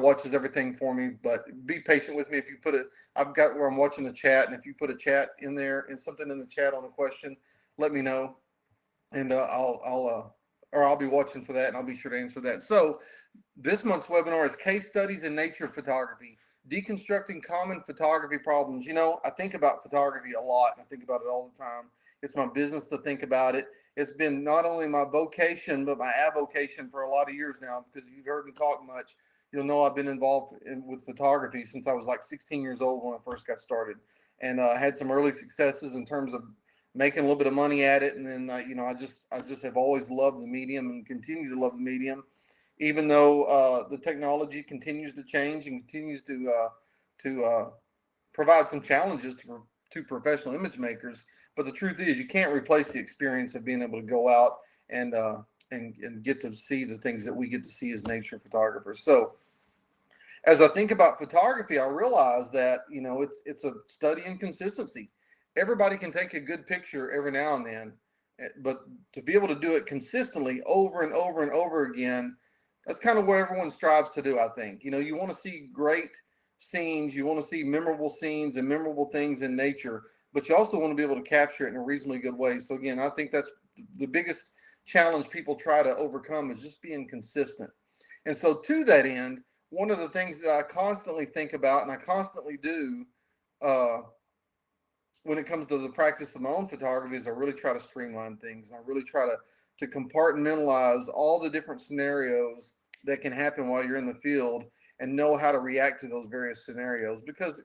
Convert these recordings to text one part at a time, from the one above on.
watches everything for me, but be patient with me. If you put it, I've got where I'm watching the chat, and if you put a chat in there and something in the chat on a question, let me know, and I'll be watching for that, and I'll be sure to answer that. So this month's webinar is case studies in nature photography, deconstructing common photography problems. I think about photography a lot, and I think about it all the time. It's my business to think about it. It's been not only my vocation, but my avocation for a lot of years now, because if you've heard me talk much, you'll know I've been involved with photography since I was like 16 years old when I first got started, and had some early successes in terms of making a little bit of money at it. And then, I just have always loved the medium and continue to love the medium, even though the technology continues to change and continues to provide some challenges to professional image makers. But the truth is, you can't replace the experience of being able to go out and and get to see the things that we get to see as nature photographers. So as I think about photography, I realize that it's a study in consistency. Everybody can take a good picture every now and then, but to be able to do it consistently over and over and over again, that's kind of what everyone strives to do. I think you want to see great scenes, you want to see memorable scenes and memorable things in nature, but you also want to be able to capture it in a reasonably good way. So again, I think that's the biggest challenge people try to overcome, is just being consistent. And so to that end, one of the things that I constantly think about and I constantly do uh, when it comes to the practice of my own photography is I really try to streamline things, and I really try to compartmentalize all the different scenarios that can happen while you're in the field, and know how to react to those various scenarios, because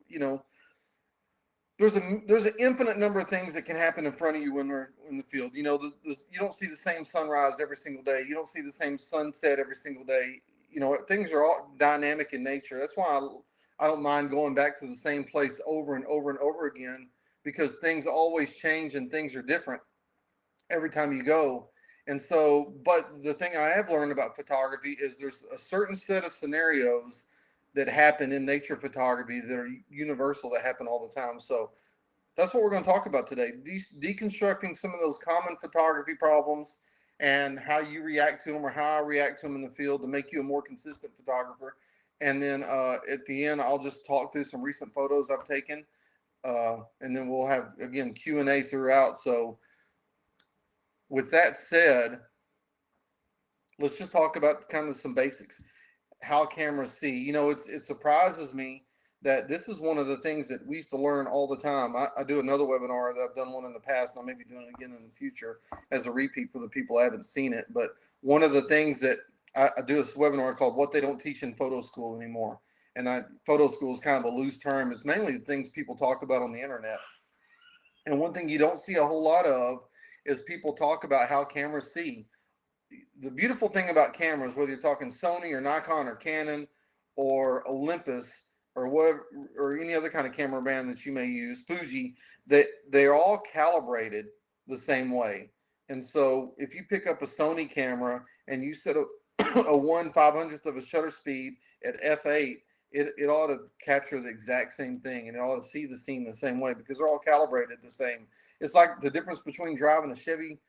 you know there's an infinite number of things that can happen in front of you when we're in the field. You don't see the same sunrise every single day. You don't see the same sunset every single day. Things are all dynamic in nature. That's why I don't mind going back to the same place over and over and over again, because things always change and things are different every time you go. And so, but the thing I have learned about photography is there's a certain set of scenarios that happen in nature photography that are universal, that happen all the time. So that's what we're going to talk about today. Deconstructing some of those common photography problems and how you react to them, or how I react to them in the field, to make you a more consistent photographer. And then at the end, I'll just talk through some recent photos I've taken. And then we'll have, again, Q&A throughout. So with that said, let's just talk about kind of some basics. How cameras see. It surprises me that this is one of the things that we used to learn all the time. I do another webinar that I've done one in the past, and I may be doing it again in the future as a repeat for the people who haven't seen it. But one of the things that I do this webinar called "What They Don't Teach in Photo School Anymore," and photo school is kind of a loose term. It's mainly the things people talk about on the internet. And one thing you don't see a whole lot of is people talk about how cameras see. The beautiful thing about cameras, whether you're talking Sony or Nikon or Canon or Olympus or whatever, or any other kind of camera brand that you may use, Fuji, that they're all calibrated the same way. And so if you pick up a Sony camera and you set a 1/500th of a shutter speed at f8, it ought to capture the exact same thing, and it ought to see the scene the same way, because they're all calibrated the same. It's like the difference between driving a Chevy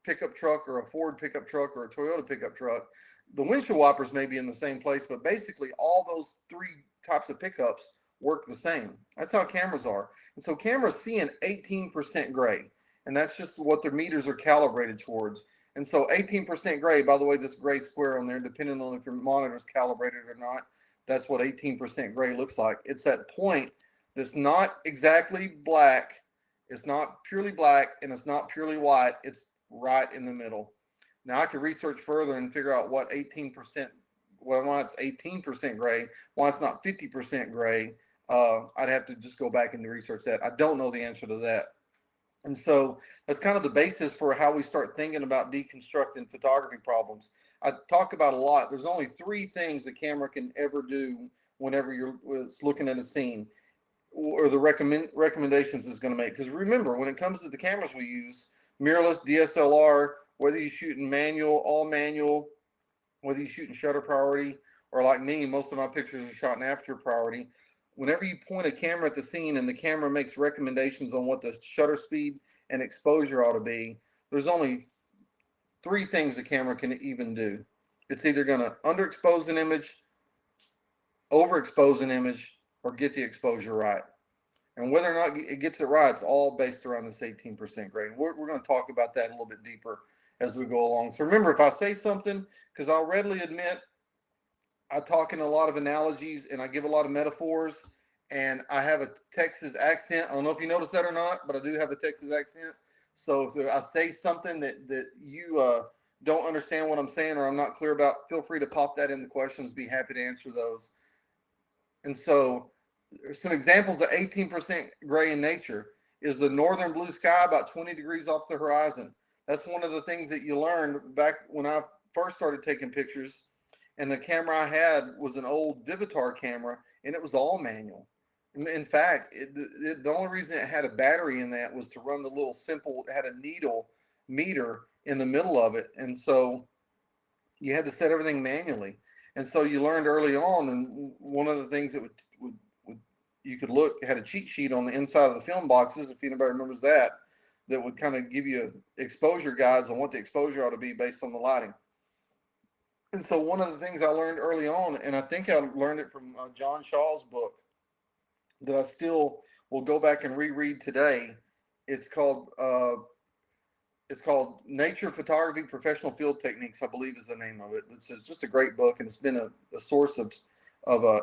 pickup truck or a Ford pickup truck or a Toyota pickup truck. The windshield wipers may be in the same place, but basically all those three types of pickups work the same. That's how cameras are. And so cameras see an 18% gray, and that's just what their meters are calibrated towards. And so 18% gray, by the way, this gray square on there, depending on if your monitor is calibrated or not, that's what 18% gray looks like. It's that point that's not exactly black, it's not purely black, and it's not purely white. It's right in the middle. Now I could research further and figure out what 18%, why it's 18% gray, why it's not 50% gray. I'd have to just go back and research that. I don't know the answer to that. And so that's kind of the basis for how we start thinking about deconstructing photography problems. I talk about a lot. There's only three things the camera can ever do whenever you're looking at a scene, or the recommendations it's going to make. Because remember, when it comes to the cameras we use, mirrorless, DSLR, whether you shoot in manual, all manual, whether you shoot in shutter priority, or like me, most of my pictures are shot in aperture priority. Whenever you point a camera at the scene and the camera makes recommendations on what the shutter speed and exposure ought to be, there's only three things the camera can even do. It's either going to underexpose an image, overexpose an image, or get the exposure right. And whether or not it gets it right, it's all based around this 18% gray. We're going to talk about that a little bit deeper as we go along. So remember, if I say something, because I'll readily admit I talk in a lot of analogies and I give a lot of metaphors, and I have a Texas accent. I don't know if you notice that or not, but I do have a Texas accent. So if I say something that you don't understand what I'm saying or I'm not clear about, feel free to pop that in the questions. Be happy to answer those. And so some examples of 18% gray in nature is the northern blue sky about 20 degrees off the horizon. That's one of the things that you learned back when I first started taking pictures. And the camera I had was an old Vivitar camera, and it was all manual. In fact, the only reason it had a battery in that was to run the little simple, it had a needle meter in the middle of it. And so you had to set everything manually. And so you learned early on, and one of the things that would you could look, had a cheat sheet on the inside of the film boxes, if anybody remembers that, that would kind of give you exposure guides on what the exposure ought to be based on the lighting. And so one of the things I learned early on, and I think I learned it from John Shaw's book, that I still will go back and reread today. It's called Nature Photography Professional Field Techniques, I believe is the name of it. It's just a great book, and it's been a source of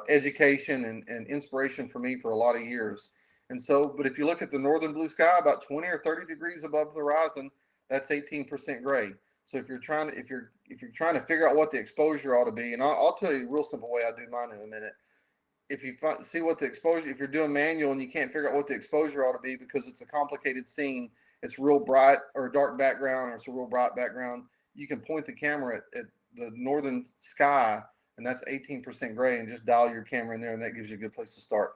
education and inspiration for me for a lot of years. And so, but if you look at the northern blue sky, about 20 or 30 degrees above the horizon, that's 18% gray. So if you're trying to figure out what the exposure ought to be, and I'll tell you a real simple way I do mine in a minute. If you see what the exposure, if you're doing manual and you can't figure out what the exposure ought to be because it's a complicated scene, it's real bright or dark background, or it's a real bright background, you can point the camera at the northern sky, and that's 18% gray, and just dial your camera in there, and that gives you a good place to start.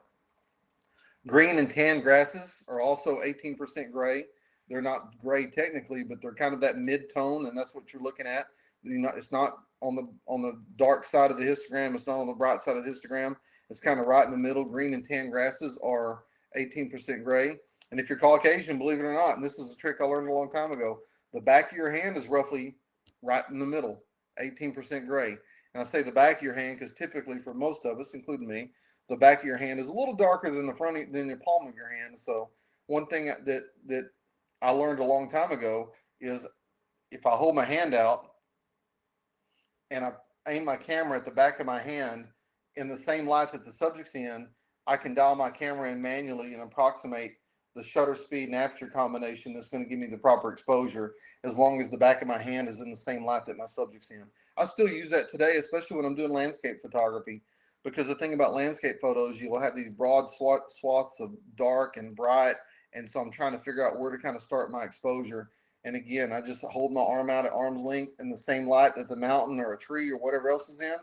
Green and tan grasses are also 18% gray. They're not gray technically, but they're kind of that mid-tone, and that's what you're looking at. It's not on the dark side of the histogram. It's not on the bright side of the histogram. It's kind of right in the middle. Green and tan grasses are 18% gray. And if you're Caucasian, believe it or not, and this is a trick I learned a long time ago, the back of your hand is roughly right in the middle, 18% gray. And I say the back of your hand because typically for most of us, including me, the back of your hand is a little darker than than your palm of your hand. So one thing that I learned a long time ago is if I hold my hand out and I aim my camera at the back of my hand in the same light that the subject's in, I can dial my camera in manually and approximate the shutter speed and aperture combination that's going to give me the proper exposure as long as the back of my hand is in the same light that my subject's in. I still use that today, especially when I'm doing landscape photography, because the thing about landscape photos, you will have these broad swaths of dark and bright, and so I'm trying to figure out where to kind of start my exposure. And again, I just hold my arm out at arm's length in the same light that the mountain or a tree or whatever else is in,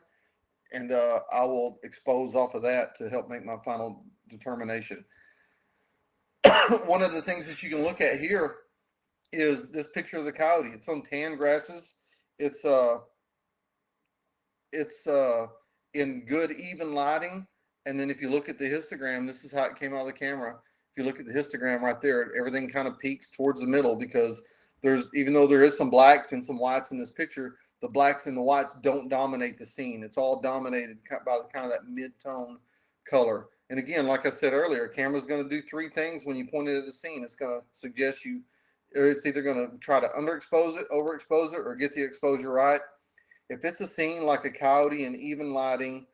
and I will expose off of that to help make my final determination. One of the things that you can look at here is this picture of the coyote. It's on tan grasses. It's in good even lighting. And then if you look at the histogram, this is how it came out of the camera. If you look at the histogram right there, everything kind of peaks towards the middle because even though there is some blacks and some whites in this picture, the blacks and the whites don't dominate the scene. It's all dominated by kind of that mid-tone color. And again, like I said earlier, a camera's going to do three things when you point it at a scene. It's going to suggest you, or it's either going to try to underexpose it, overexpose it, or get the exposure right. If it's a scene like a coyote in even lighting,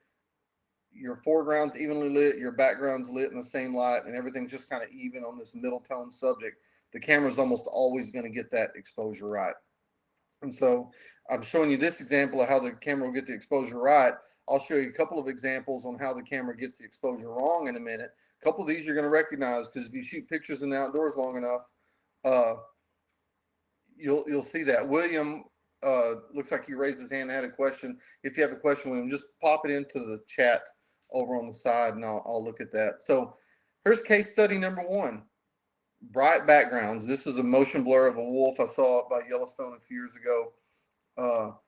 your foreground's evenly lit, your background's lit in the same light, and everything's just kind of even on this middle tone subject, the camera's almost always going to get that exposure right. And so I'm showing you this example of how the camera will get the exposure right. I'll show you a couple of examples on how the camera gets the exposure wrong in a minute. A couple of these you're going to recognize because if you shoot pictures in the outdoors long enough, you'll see that. William looks like he raised his hand and had a question. If you have a question, William, just pop it into the chat over on the side and I'll look at that. So here's case study number 1. Bright backgrounds. This is a motion blur of a wolf. I saw it by Yellowstone a few years ago.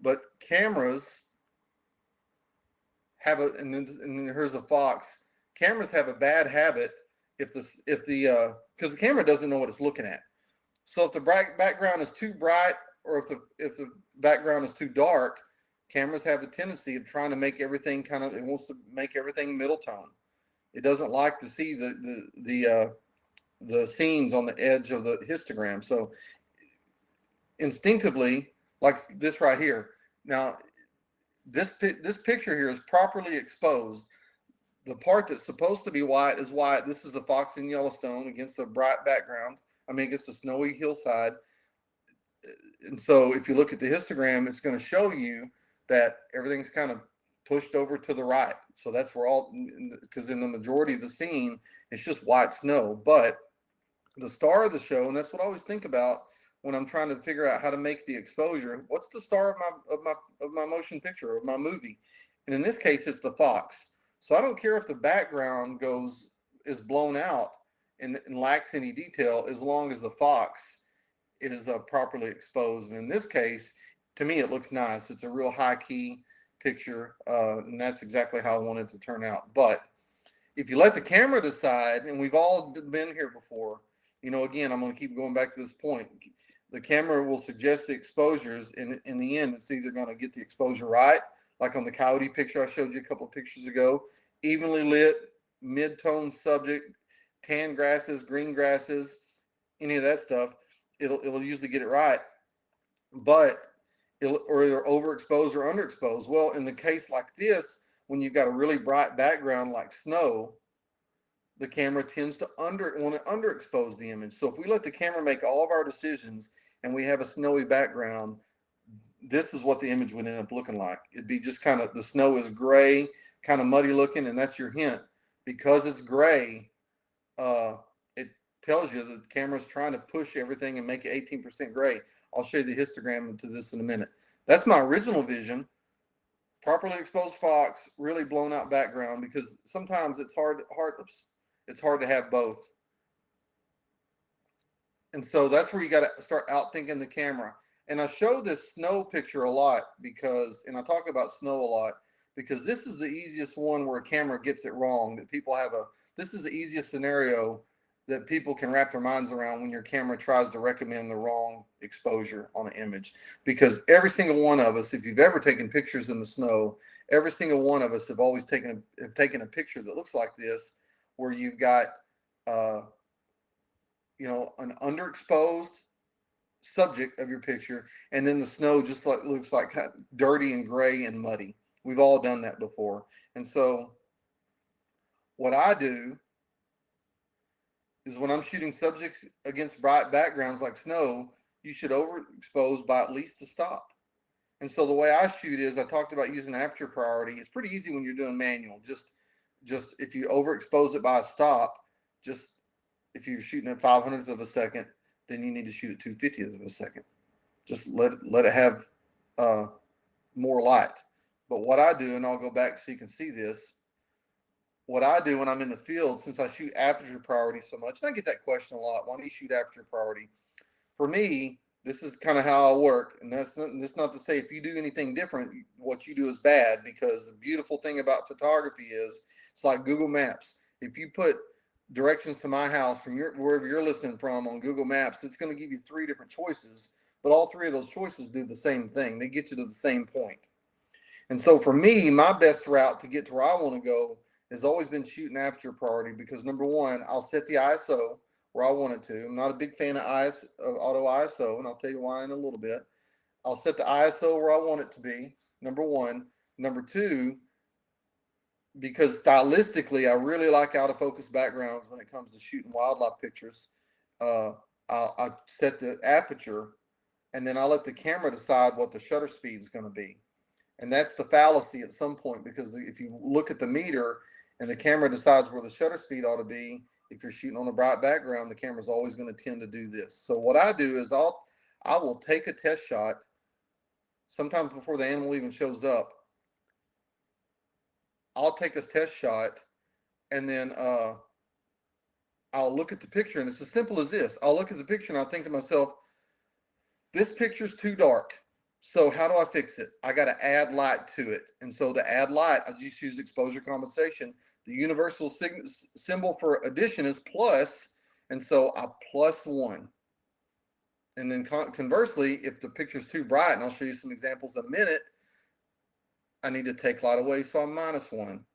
But cameras have and then here's a fox. Cameras have a bad habit because the camera doesn't know what it's looking at. So if the background is too bright or if the background is too dark, cameras have a tendency of trying to make everything it wants to make everything middle tone. It doesn't like to see the scenes on the edge of the histogram. So instinctively, like this right here. Now, this picture here is properly exposed. The part that's supposed to be white is white. This is the fox in Yellowstone against a bright background. I mean, against a snowy hillside. And so if you look at the histogram, it's going to show you that everything's kind of pushed over to the right. So that's where because in the majority of the scene, it's just white snow. But the star of the show, and that's what I always think about when I'm trying to figure out how to make the exposure. What's the star of my motion picture, of my movie? And in this case, it's the fox. So I don't care if the background is blown out and lacks any detail, as long as the fox is properly exposed. And in this case, to me, it looks nice. It's a real high key picture, and that's exactly how I wanted it to turn out. But if you let the camera decide, and we've all been here before, again, I'm going to keep going back to this point. The camera will suggest the exposures, and in the end, it's either going to get the exposure right, like on the coyote picture I showed you a couple of pictures ago, evenly lit, mid-tone subject, tan grasses, green grasses, any of that stuff. It'll usually get it right, but it'll overexpose or underexpose. Well, in the case like this, when you've got a really bright background like snow, the camera tends to want to underexpose the image. So if we let the camera make all of our decisions and we have a snowy background, this is what the image would end up looking like. It'd be just kind of, the snow is gray, kind of muddy looking, and that's your hint. Because it's gray, it tells you that the camera's trying to push everything and make it 18% gray. I'll show you the histogram into this in a minute. That's my original vision. Properly exposed fox, really blown out background, because sometimes it's hard to have both. And so that's where you got to start outthinking the camera. And I show this snow picture a lot and I talk about snow a lot, because this is the easiest one where a camera gets it wrong, that this is the easiest scenario that people can wrap their minds around when your camera tries to recommend the wrong exposure on an image. Because every single one of us, if you've ever taken pictures in the snow, every single one of us have always taken a picture that looks like this, where you've got an underexposed subject of your picture, and then the snow just looks like kind of dirty and gray and muddy. We've all done that before. And so what I do is, when I'm shooting subjects against bright backgrounds like snow, you should overexpose by at least a stop. And so the way I shoot is, I talked about using aperture priority. It's pretty easy when you're doing manual. Just if you overexpose it by a stop, if you're shooting at 500th of a second, then you need to shoot at 250th of a second. Just let it have more light. But what I do, and I'll go back so you can see this, what I do when I'm in the field, since I shoot aperture priority so much, and I get that question a lot, why do you shoot aperture priority? For me, this is kind of how I work. And that's not to say if you do anything different, what you do is bad, because the beautiful thing about photography is, it's like Google Maps. If you put directions to my house from wherever you're listening from on Google Maps, it's going to give you 3 different choices, but all 3 of those choices do the same thing. They get you to the same point. And so for me, my best route to get to where I want to go has always been shooting aperture priority, because number one, I'll set the ISO where I want it to. I'm not a big fan of auto ISO, and I'll tell you why in a little bit. I'll set the ISO where I want it to be, number one. Number two, because stylistically, I really like out of focus backgrounds when it comes to shooting wildlife pictures. I set the aperture, and then I let the camera decide what the shutter speed is going to be. And that's the fallacy at some point, because if you look at the meter and the camera decides where the shutter speed ought to be, if you're shooting on a bright background, the camera's always going to tend to do this. So what I do is I will take a test shot sometimes before the animal even shows up. I'll take a test shot, and then I'll look at the picture, and it's as simple as this. I'll look at the picture and I'll think to myself, this picture's too dark. So how do I fix it? I got to add light to it. And so to add light, I just use exposure compensation. The universal symbol for addition is plus. And so I +1. And then conversely, if the picture's too bright, and I'll show you some examples in a minute, I need to take light away, so I'm -1.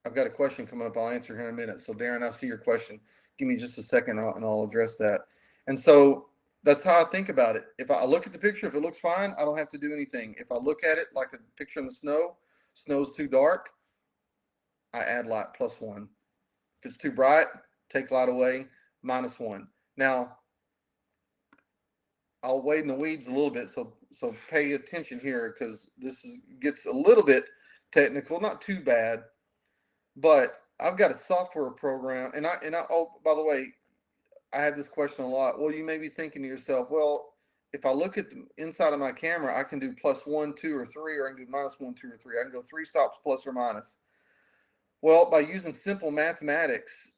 I've got a question coming up I'll answer here in a minute. So Darren, I see your question. Give me just a second and I'll address that. And so that's how I think about it. If I look at the picture, if it looks fine, I don't have to do anything. If I look at it like a picture in the snow, snow's too dark, I add light +1. If it's too bright, take light away, -1. Now, I'll wade in the weeds a little bit, so pay attention here because gets a little bit technical, not too bad, but I've got a software program, and oh, by the way, I have this question a lot. Well, you may be thinking to yourself, well, if I look at the inside of my camera, I can do +1, 2, or 3, or I can do -1, 2, or 3. I can go 3 stops plus or minus. Well, by using simple mathematics,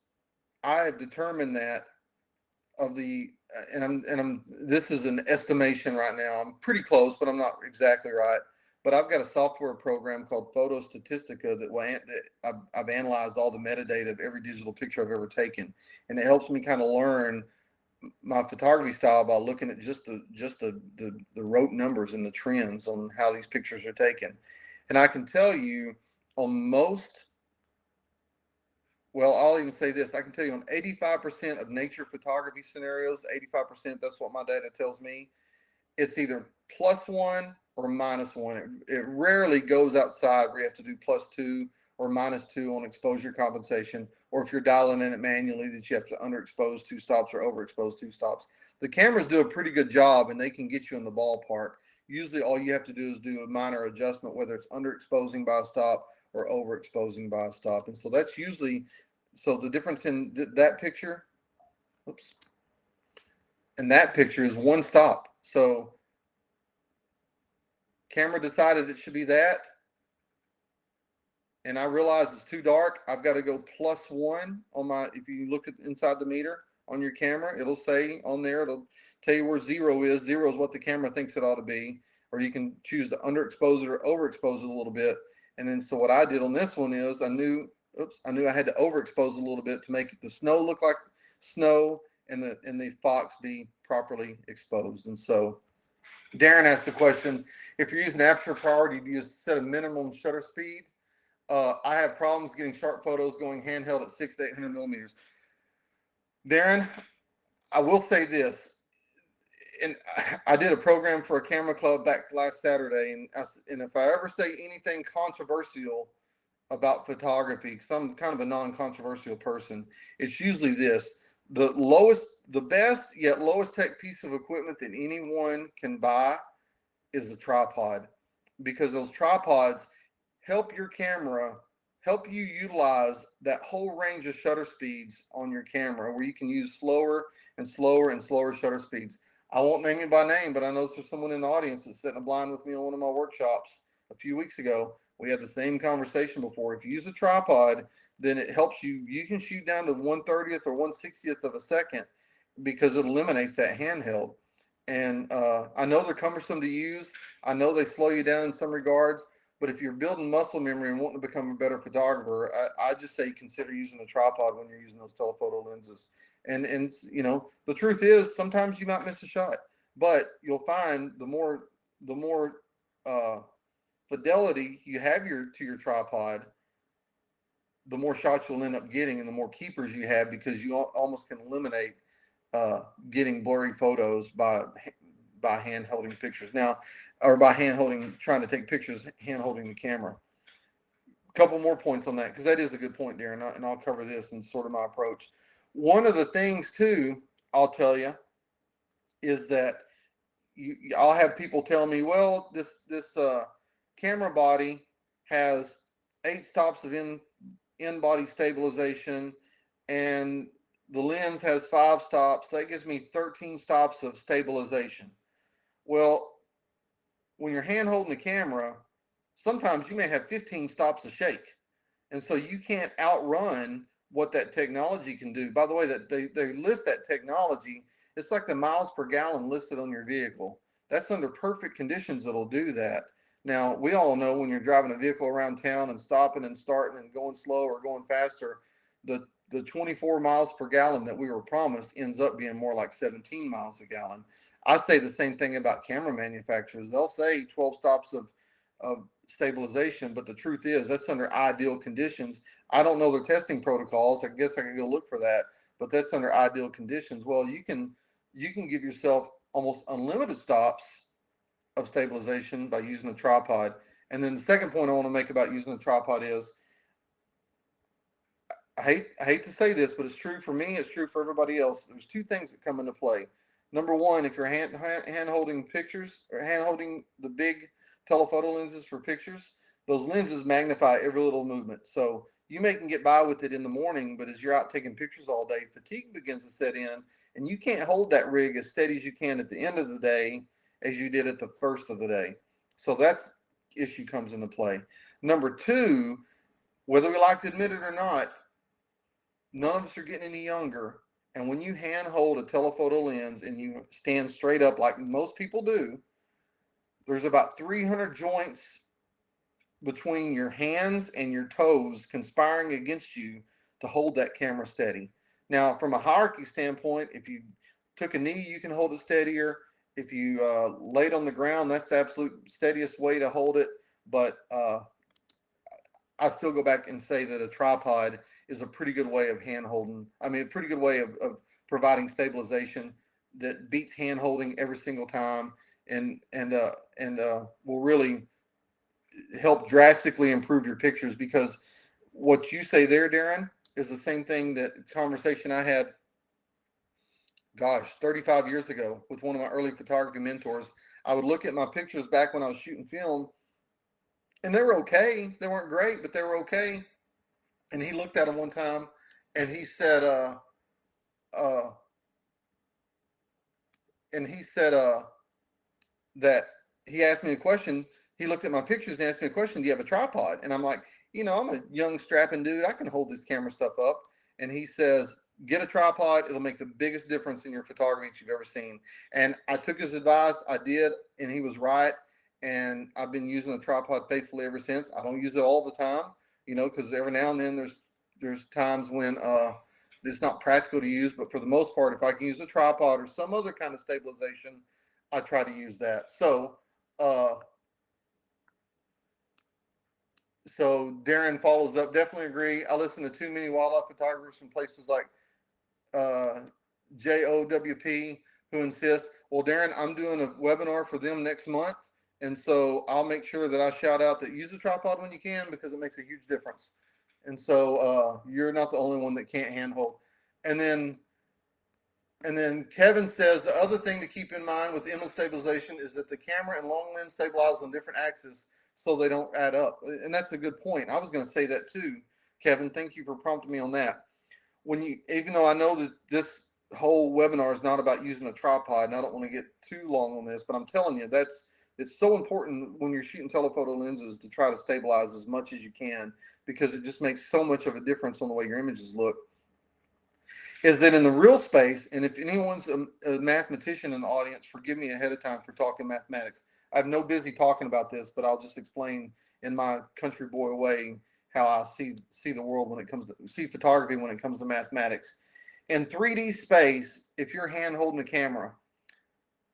I have determined that of the this is an estimation right now. I'm pretty close, but I'm not exactly right. But I've got a software program called Photo Statistica that I've analyzed all the metadata of every digital picture I've ever taken, and it helps me kind of learn my photography style by looking at just the rote numbers and the trends on how these pictures are taken. And I can tell you on most, well, I'll even say this. I can tell you on 85% of nature photography scenarios, 85%, that's what my data tells me, it's either +1 or -1. It rarely goes outside where you have to do +2 or -2 on exposure compensation, or if you're dialing in it manually that you have to underexpose 2 stops or overexpose 2 stops. The cameras do a pretty good job and they can get you in the ballpark. Usually all you have to do is do a minor adjustment, whether it's underexposing by a stop or overexposing by a stop. And so that's usually, so the difference in that picture, oops, and that picture is 1 stop. So camera decided it should be that, and I realize it's too dark. I've got to go +1 on my, if you look at inside the meter on your camera, it'll say on there, it'll tell you where 0 is. 0 is what the camera thinks it ought to be, or you can choose to underexpose it or overexpose it a little bit. And then, so what I did on this one is I knew I had to overexpose a little bit to make the snow look like snow and the fox be properly exposed. And so Darren asked the question, if you're using aperture priority, do you set a minimum shutter speed? I have problems getting sharp photos going handheld at 600 to 800 millimeters. Darren, I will say this, and I did a program for a camera club back last Saturday, and if I ever say anything controversial about photography, because I'm kind of a non-controversial person, it's usually this: the best yet lowest tech piece of equipment that anyone can buy is a tripod, because those tripods help your camera, help you utilize that whole range of shutter speeds on your camera, where you can use slower and slower and slower shutter speeds. I won't name you by name, but I know there's someone in the audience that's sitting blind with me on one of my workshops a few weeks ago. We had the same conversation before. If you use a tripod, then it helps you. You can shoot down to 1/30th or 1/60th of a second because it eliminates that handheld. And I know they're cumbersome to use. I know they slow you down in some regards. But if you're building muscle memory and wanting to become a better photographer, I just say consider using a tripod when you're using those telephoto lenses. And the truth is sometimes you might miss a shot, but you'll find the more fidelity you have to your tripod, the more shots you'll end up getting, and the more keepers you have, because you almost can eliminate getting blurry photos by hand holding pictures now, or by trying to take pictures hand holding the camera. A couple more points on that, because that is a good point, Darren, and I'll cover this in sort of my approach. One of the things too, I'll tell you, is that I'll have people tell me, well, this camera body has 8 stops of in body stabilization, and the lens has 5 stops. That gives me 13 stops of stabilization. Well, when you're hand holding the camera, sometimes you may have 15 stops of shake. And so you can't outrun what that technology can do. By the way, that they list that technology, it's like the miles per gallon listed on your vehicle. That's under perfect conditions that'll do that. Now, we all know when you're driving a vehicle around town and stopping and starting and going slow or going faster, the 24 miles per gallon that we were promised ends up being more like 17 miles a gallon. I say the same thing about camera manufacturers. They'll say 12 stops of stabilization, but the truth is that's under ideal conditions. I don't know their testing protocols. I guess I could go look for that, but that's under ideal conditions. Well, you can give yourself almost unlimited stops of stabilization by using a tripod. And then the second point I want to make about using a tripod is I hate to say this, but it's true for me. It's true for everybody else. There's two things that come into play. Number one, if you're hand holding pictures or hand holding the big telephoto lenses for pictures, those lenses magnify every little movement. So you may can get by with it in the morning, but as you're out taking pictures all day, fatigue begins to set in, and you can't hold that rig as steady as you can at the end of the day as you did at the first of the day. So that's issue comes into play. Number two, whether we like to admit it or not, none of us are getting any younger. And when you hand hold a telephoto lens and you stand straight up like most people do, there's about 300 joints between your hands and your toes conspiring against you to hold that camera steady. Now, from a hierarchy standpoint, if you took a knee, you can hold it steadier. If you laid on the ground, that's the absolute steadiest way to hold it. But I still go back and say that a tripod is a pretty good way of hand holding. I mean, a pretty good way of providing stabilization that beats hand holding every single time, and will really help drastically improve your pictures. Because what you say there, Darren, is the same thing that conversation I had, 35 years ago with one of my early photography mentors. I would look at my pictures back when I was shooting film, and they were okay. They weren't great, but they were okay. And he looked at them one time and he said, that he asked me a question. He looked at my pictures and asked me a question. Do you have a tripod? And I'm like, I'm a young strapping dude. I can hold this camera stuff up. And he says, get a tripod. It'll make the biggest difference in your photography that you've ever seen. And I took his advice. I did. And he was right. And I've been using a tripod faithfully ever since. I don't use it all the time, because every now and then there's times when it's not practical to use. But for the most part, if I can use a tripod or some other kind of stabilization, I try to use that. So Darren follows up. Definitely agree. I listen to too many wildlife photographers from places like JOWP who insist. Well, Darren, I'm doing a webinar for them next month. And so I'll make sure that I shout out that use a tripod when you can, because it makes a huge difference. And so you're not the only one that can't handhold. And then Kevin says the other thing to keep in mind with image stabilization is that the camera and long lens stabilize on different axes so they don't add up. And that's a good point. I was going to say that too, Kevin. Thank you for prompting me on that. Even though I know that this whole webinar is not about using a tripod, and I don't want to get too long on this, but I'm telling you, it's so important when you're shooting telephoto lenses to try to stabilize as much as you can, because it just makes so much of a difference on the way your images look. Is that in the real space, and if anyone's a mathematician in the audience, forgive me ahead of time for talking mathematics. I have no busy talking about this, but I'll just explain in my country boy way how I see the world when it comes to see photography when it comes to mathematics. In 3D space, if you're hand holding a camera,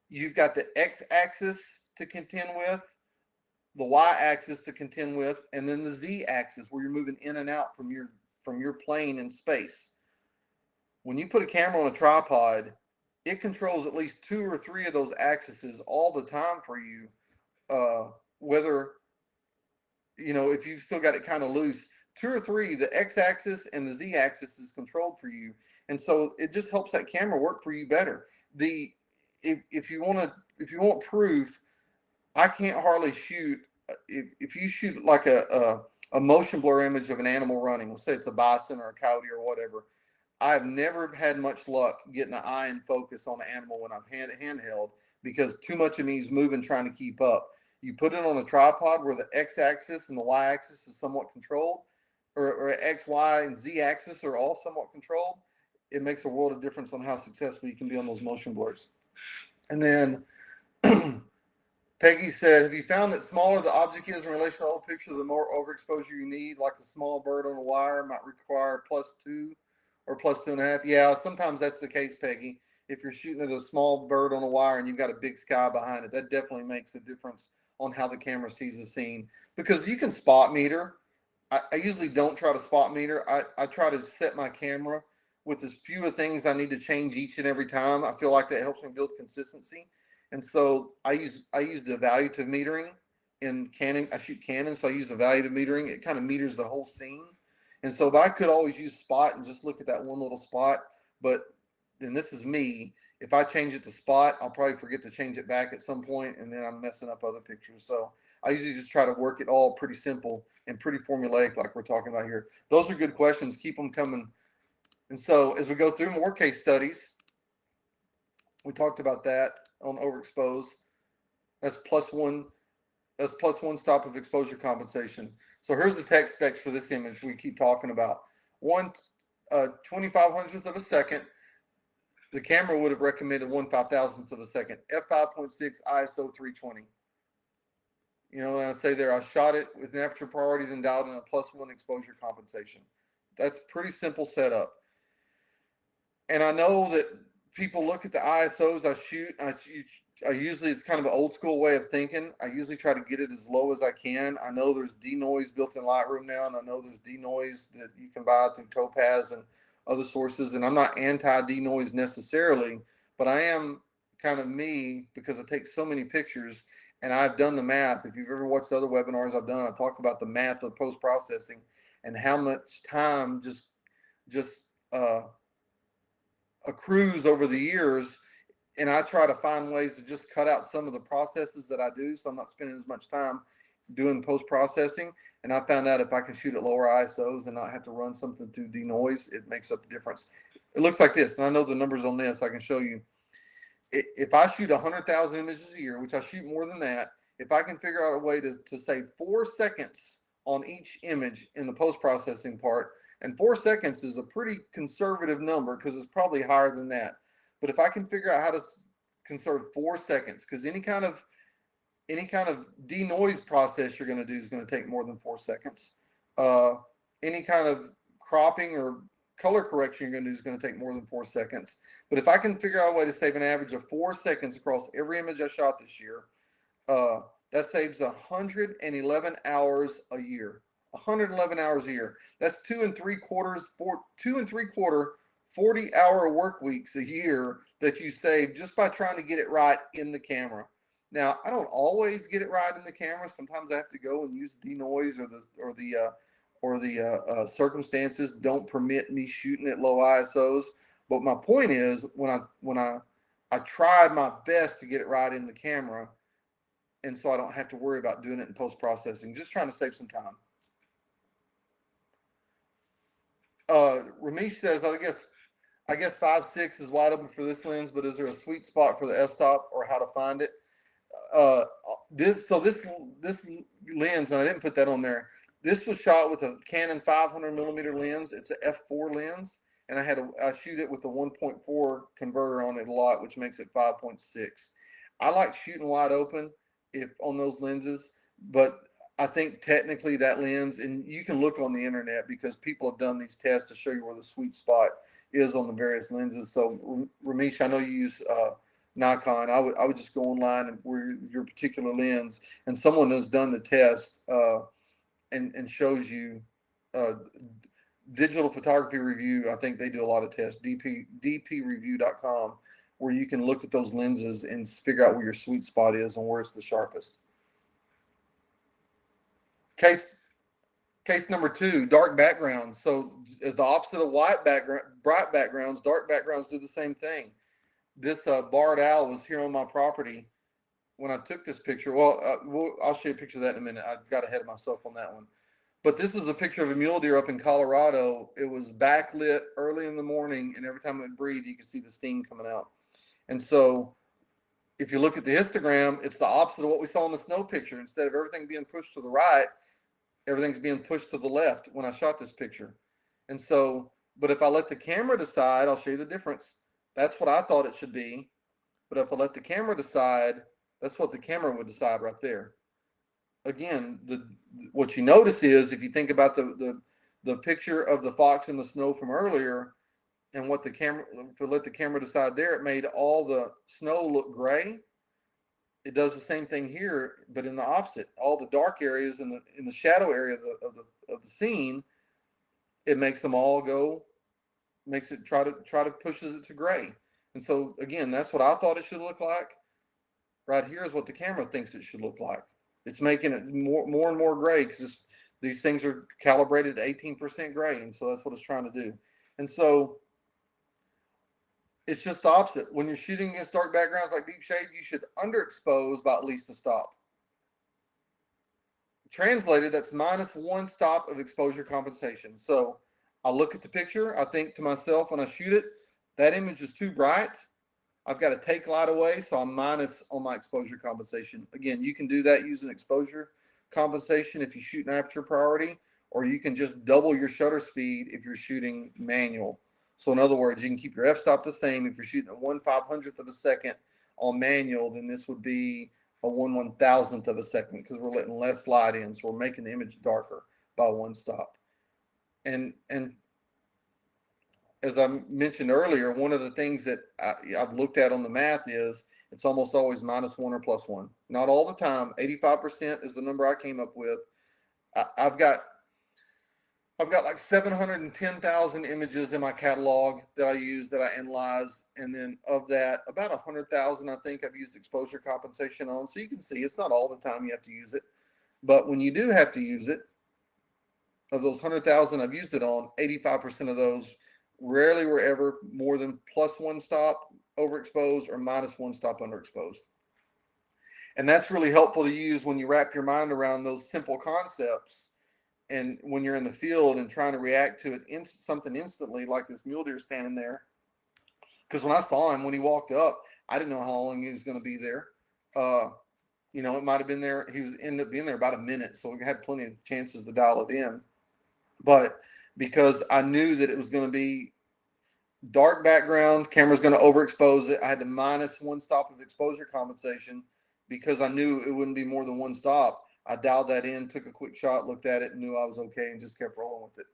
you've got the x-axis to contend with, the y-axis to contend with, and then the z-axis where you're moving in and out from your plane in space. When you put a camera on a tripod, it controls at least 2 or 3 of those axes all the time for you. Whether, if you've still got it kind of loose, 2 or 3, the x-axis and the z-axis is controlled for you. And so it just helps that camera work for you better. If you want proof, I can't hardly shoot. If you shoot like a motion blur image of an animal running, let's say it's a bison or a coyote or whatever, I've never had much luck getting the eye in focus on the animal when I'm handheld, because too much of me is moving trying to keep up. You put it on a tripod where the x-axis and the y-axis is somewhat controlled, or x, y, and z-axis are all somewhat controlled. It makes a world of difference on how successful you can be on those motion blurs. And then Peggy said, have you found that smaller the object is in relation to the whole picture, the more overexposure you need? Like a small bird on a wire might require +2 or +2.5. Yeah, sometimes that's the case, Peggy. If you're shooting at a small bird on a wire and you've got a big sky behind it, that definitely makes a difference on how the camera sees the scene. because you can spot meter. I usually don't try to spot meter. I try to set my camera with as few of things I need to change each and every time. I feel like that helps me build consistency. And so I use the evaluative metering in Canon. I shoot Canon, so I use evaluative metering. It kind of meters the whole scene. And so, but I could always use spot and just look at that one little spot. But then this is me. If I change it to spot, I'll probably forget to change it back at some point, and then I'm messing up other pictures. So I usually just try to work it all pretty simple and pretty formulaic, like we're talking about here. Those are good questions. Keep them coming. And so as we go through more case studies, we talked about that on overexpose. That's plus one. That's plus one stop of exposure compensation. So here's the tech specs for this image we keep talking about. 1/2500th of a second. The camera would have recommended 1/5000th of a second. f5.6 ISO 320. You know, when I say there, I shot it with an aperture priority, then dialed in a plus one exposure compensation. That's pretty simple setup. And I know that people look at the ISOs I shoot. I usually, it's kind of an old school way of thinking. I usually try to get it as low as I can. I know there's denoise built in Lightroom now, and I know there's denoise that you can buy through Topaz and other sources. And I'm not anti-denoise necessarily, but I am kind of me because I take so many pictures and I've done the math. If you've ever watched the other webinars I've done, I talk about the math of post-processing and how much time just accrues over the years. And I try to find ways to just cut out some of the processes that I do, so I'm not spending as much time doing post-processing. And I found out if I can shoot at lower ISOs and not have to run something through denoise, it makes up the difference. It looks like this, and I know the numbers on this. I can show you. If I shoot 100,000 images a year, which I shoot more than that, if I can figure out a way to save 4 seconds on each image in the post-processing part, and 4 seconds is a pretty conservative number because it's probably higher than that. But if I can figure out how to conserve 4 seconds, because any kind of denoise process you're going to do is going to take more than 4 seconds. Any kind of cropping or color correction you're going to do is going to take more than 4 seconds. But if I can figure out a way to save an average of 4 seconds across every image I shot this year, that saves 111 hours a year. 111 hours a year. That's 2 3/4 40-hour work weeks a year that you save just by trying to get it right in the camera. Now, I don't always get it right in the camera. Sometimes I have to go and use denoise, or the circumstances don't permit me shooting at low ISOs. But my point is, when I tried my best to get it right in the camera, and so I don't have to worry about doing it in post processing, just trying to save some time. Ramesh says, I guess 5.6 is wide open for this lens, but is there a sweet spot for the f-stop or how to find it? This lens, and I didn't put that on there. This was shot with a Canon 500 millimeter lens. It's an f4 lens, and I shoot it with a 1.4 converter on it a lot, which makes it 5.6. I like shooting wide open on those lenses, but I think technically that lens, and you can look on the internet because people have done these tests to show you where the sweet spot is on the various lenses. So Ramesh, I know you use Nikon. I would just go online and where your particular lens, and someone has done the test and shows you Digital Photography Review. I think they do a lot of tests. dpreview.com, where you can look at those lenses and figure out where your sweet spot is and where it's the sharpest. Case number 2, dark backgrounds. So the opposite of bright backgrounds, dark backgrounds do the same thing. This barred owl was here on my property when I took this picture. Well, I'll show you a picture of that in a minute. I got ahead of myself on that one. But this is a picture of a mule deer up in Colorado. It was backlit early in the morning, and every time it would breathe, you could see the steam coming out. And so if you look at the histogram, it's the opposite of what we saw in the snow picture. Instead of everything being pushed to the right, everything's being pushed to the left when I shot this picture. And so, but if I let the camera decide, I'll show you the difference. That's what I thought it should be. But if I let the camera decide, that's what the camera would decide right there. Again, what you notice is, if you think about the picture of the fox in the snow from earlier, and if I let the camera decide there, it made all the snow look gray. it does the same thing here, but in the opposite. All the dark areas in the shadow area of the scene, it makes them all go, makes it try to pushes it to gray. And so again, that's what I thought it should look like. Right here is what the camera thinks it should look like. It's making it more and more gray because these things are calibrated to 18% gray, and so that's what it's trying to do. And so it's just the opposite. When you're shooting against dark backgrounds like deep shade, you should underexpose by at least a stop. Translated, that's -1 stop of exposure compensation. So I look at the picture, I think to myself when I shoot it, that image is too bright. I've got to take light away, so I'm minus on my exposure compensation. Again, you can do that using exposure compensation if you shoot an aperture priority, or you can just double your shutter speed if you're shooting manual. So in other words, you can keep your f-stop the same. If you're shooting at 1/500th of a second on manual, then this would be a 1/1000th of a second because we're letting less light in. So we're making the image darker by one stop. And as I mentioned earlier, one of the things that I've looked at on the math is it's almost always -1 or +1. Not all the time. 85% is the number I came up with. I've got like 710,000 images in my catalog that I use, that I analyze, and then of that, about 100,000 I think I've used exposure compensation on. So you can see it's not all the time you have to use it, but when you do have to use it, of those 100,000 I've used it on, 85% of those rarely were ever more than +1 stop overexposed or -1 stop underexposed. And that's really helpful to use when you wrap your mind around those simple concepts. And when you're in the field and trying to react to it, something instantly, like this mule deer standing there. Because when I saw him, when he walked up, I didn't know how long he was going to be there. It might have been there. He was ended up being there about a minute. So we had plenty of chances to dial it in. But because I knew that it was going to be dark background, camera's going to overexpose it, I had to -1 stop of exposure compensation because I knew it wouldn't be more than one stop. I dialed that in, took a quick shot, looked at it, and knew I was okay, and just kept rolling with it.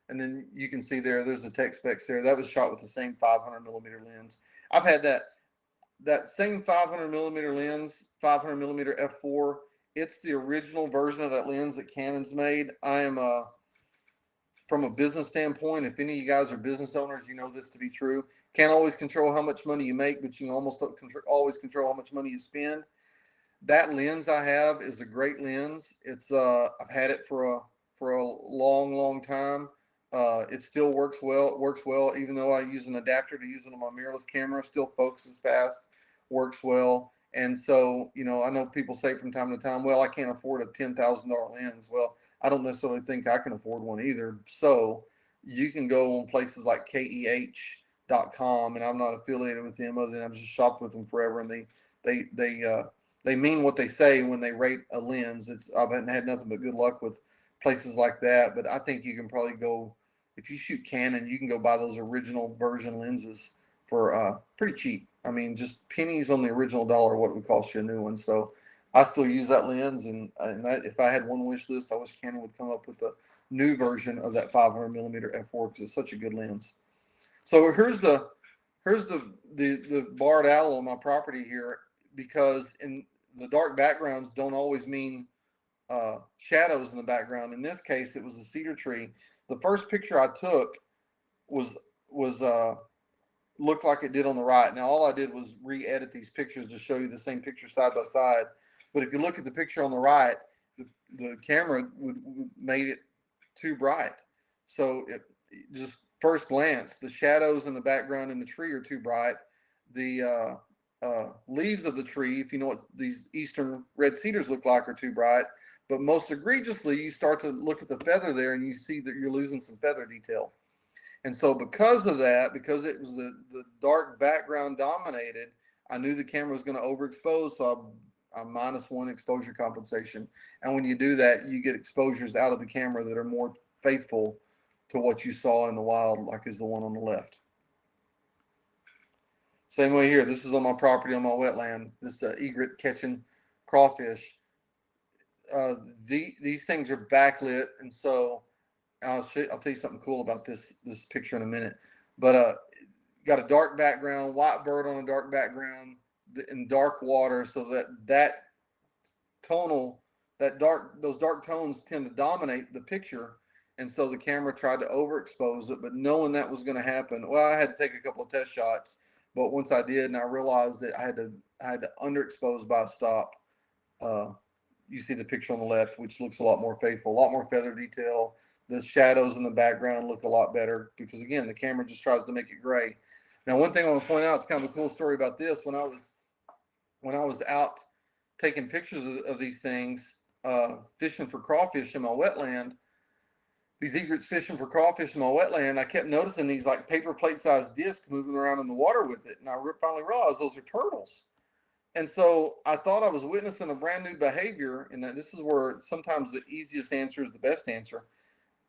And then you can see there's the tech specs there. That was shot with the same 500 millimeter lens. I've had that same 500 millimeter lens, 500 millimeter f4. It's the original version of that lens that Canon's made. I am from a business standpoint, if any of you guys are business owners, you know this to be true. Can't always control how much money you make, but you can almost always control how much money you spend. That lens I have is a great lens. It's I've had it for a long time. It still works well. It works well even though I use an adapter to use it on my mirrorless camera. Still focuses fast, works well. And so, I know people say from time to time, well, I can't afford a $10,000 lens. Well, I don't necessarily think I can afford one either. So you can go on places like KEH.com, and I'm not affiliated with them other than I've just shopped with them forever, and they mean what they say when they rate a lens. I've had nothing but good luck with places like that, but I think you can probably go, if you shoot Canon, you can go buy those original version lenses for pretty cheap. I mean, just pennies on the original dollar what it would cost you a new one. So I still use that lens, and if I had one wish list, I wish Canon would come up with a new version of that 500 millimeter f4 because it's such a good lens. So here's the barred owl on my property here, because in the dark backgrounds don't always mean shadows in the background. In this case, it was a cedar tree. The first picture I took was looked like it did on the right. Now all I did was re-edit these pictures to show you the same picture side by side. But if you look at the picture on the right, the camera would made it too bright. So it just first glance, the shadows in the background in the tree are too bright. The leaves of the tree, if you know what these eastern red cedars look like, are too bright. But most egregiously, you start to look at the feather there and you see that you're losing some feather detail. And so because of that, because it was the dark background dominated, I knew the camera was going to overexpose, so I'm -1 exposure compensation. And when you do that, you get exposures out of the camera that are more faithful to what you saw in the wild, like is the one on the left. Same way here. This is on my property, on my wetland. This egret catching crawfish. These things are backlit, and so I'll tell you something cool about this picture in a minute. But got a dark background, white bird on a dark background. in dark water, so that tonal, those dark tones tend to dominate the picture. And so the camera tried to overexpose it, but knowing that was going to happen, well, I had to take a couple of test shots. But once I did, and I realized that I had to underexpose by a stop. You see the picture on the left, which looks a lot more faithful, a lot more feather detail. The shadows in the background look a lot better because, again, the camera just tries to make it gray. Now, one thing I want to point out, it's kind of a cool story about this. When I was out taking pictures of these things, fishing for crawfish in my wetland, these egrets fishing for crawfish in my wetland, I kept noticing these like paper plate sized discs moving around in the water with it. And I finally realized those are turtles. And so I thought I was witnessing a brand new behavior. And this is where sometimes the easiest answer is the best answer.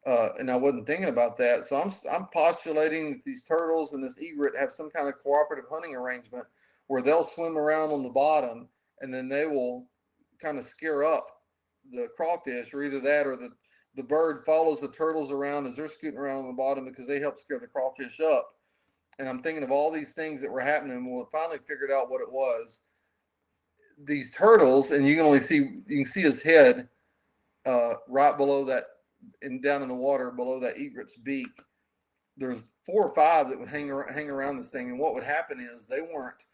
And I wasn't thinking about that. So I'm postulating that these turtles and this egret have some kind of cooperative hunting arrangement where they'll swim around on the bottom and then they will kind of scare up the crawfish, or either that or the bird follows the turtles around as they're scooting around on the bottom because they help scare the crawfish up. And I'm thinking of all these things that were happening. Well, I finally figured out what it was. These turtles, and you can see his head right below that, and down in the water below that egret's beak. There's 4 or 5 that would hang around this thing, and what would happen is they weren't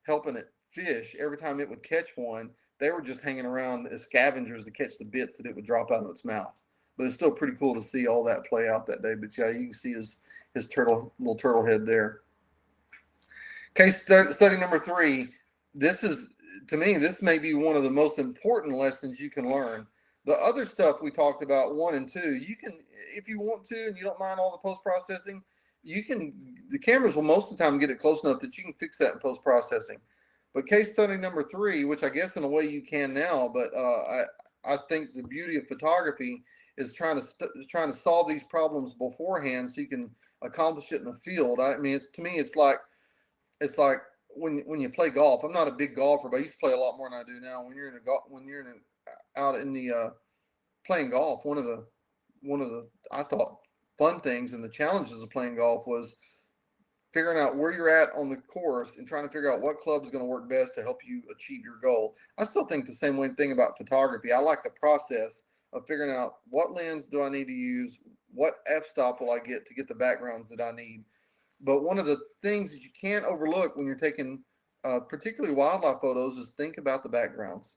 helping it fish. Every time it would catch one, they were just hanging around as scavengers to catch the bits that it would drop out of its mouth. But it's still pretty cool to see all that play out that day. But yeah, you can see his little turtle head there. Case study number 3. This is, to me, this may be one of the most important lessons you can learn. The other stuff we talked about, 1 and 2, you can, if you want to, and you don't mind all the post-processing, the cameras will most of the time get it close enough that you can fix that in post-processing. But case study number 3, which I guess in a way you can now, but I think the beauty of photography is trying to solve these problems beforehand so you can accomplish it in the field. I mean, to me, it's like when you play golf. I'm not a big golfer, but I used to play a lot more than I do now. When you're out in the playing golf, one of the I thought fun things and the challenges of playing golf was figuring out where you're at on the course and trying to figure out what club is going to work best to help you achieve your goal. I still think the same thing about photography. I like the process of figuring out what lens do I need to use, what f-stop will I get to get the backgrounds that I need. But one of the things that you can't overlook when you're taking particularly wildlife photos is think about the backgrounds.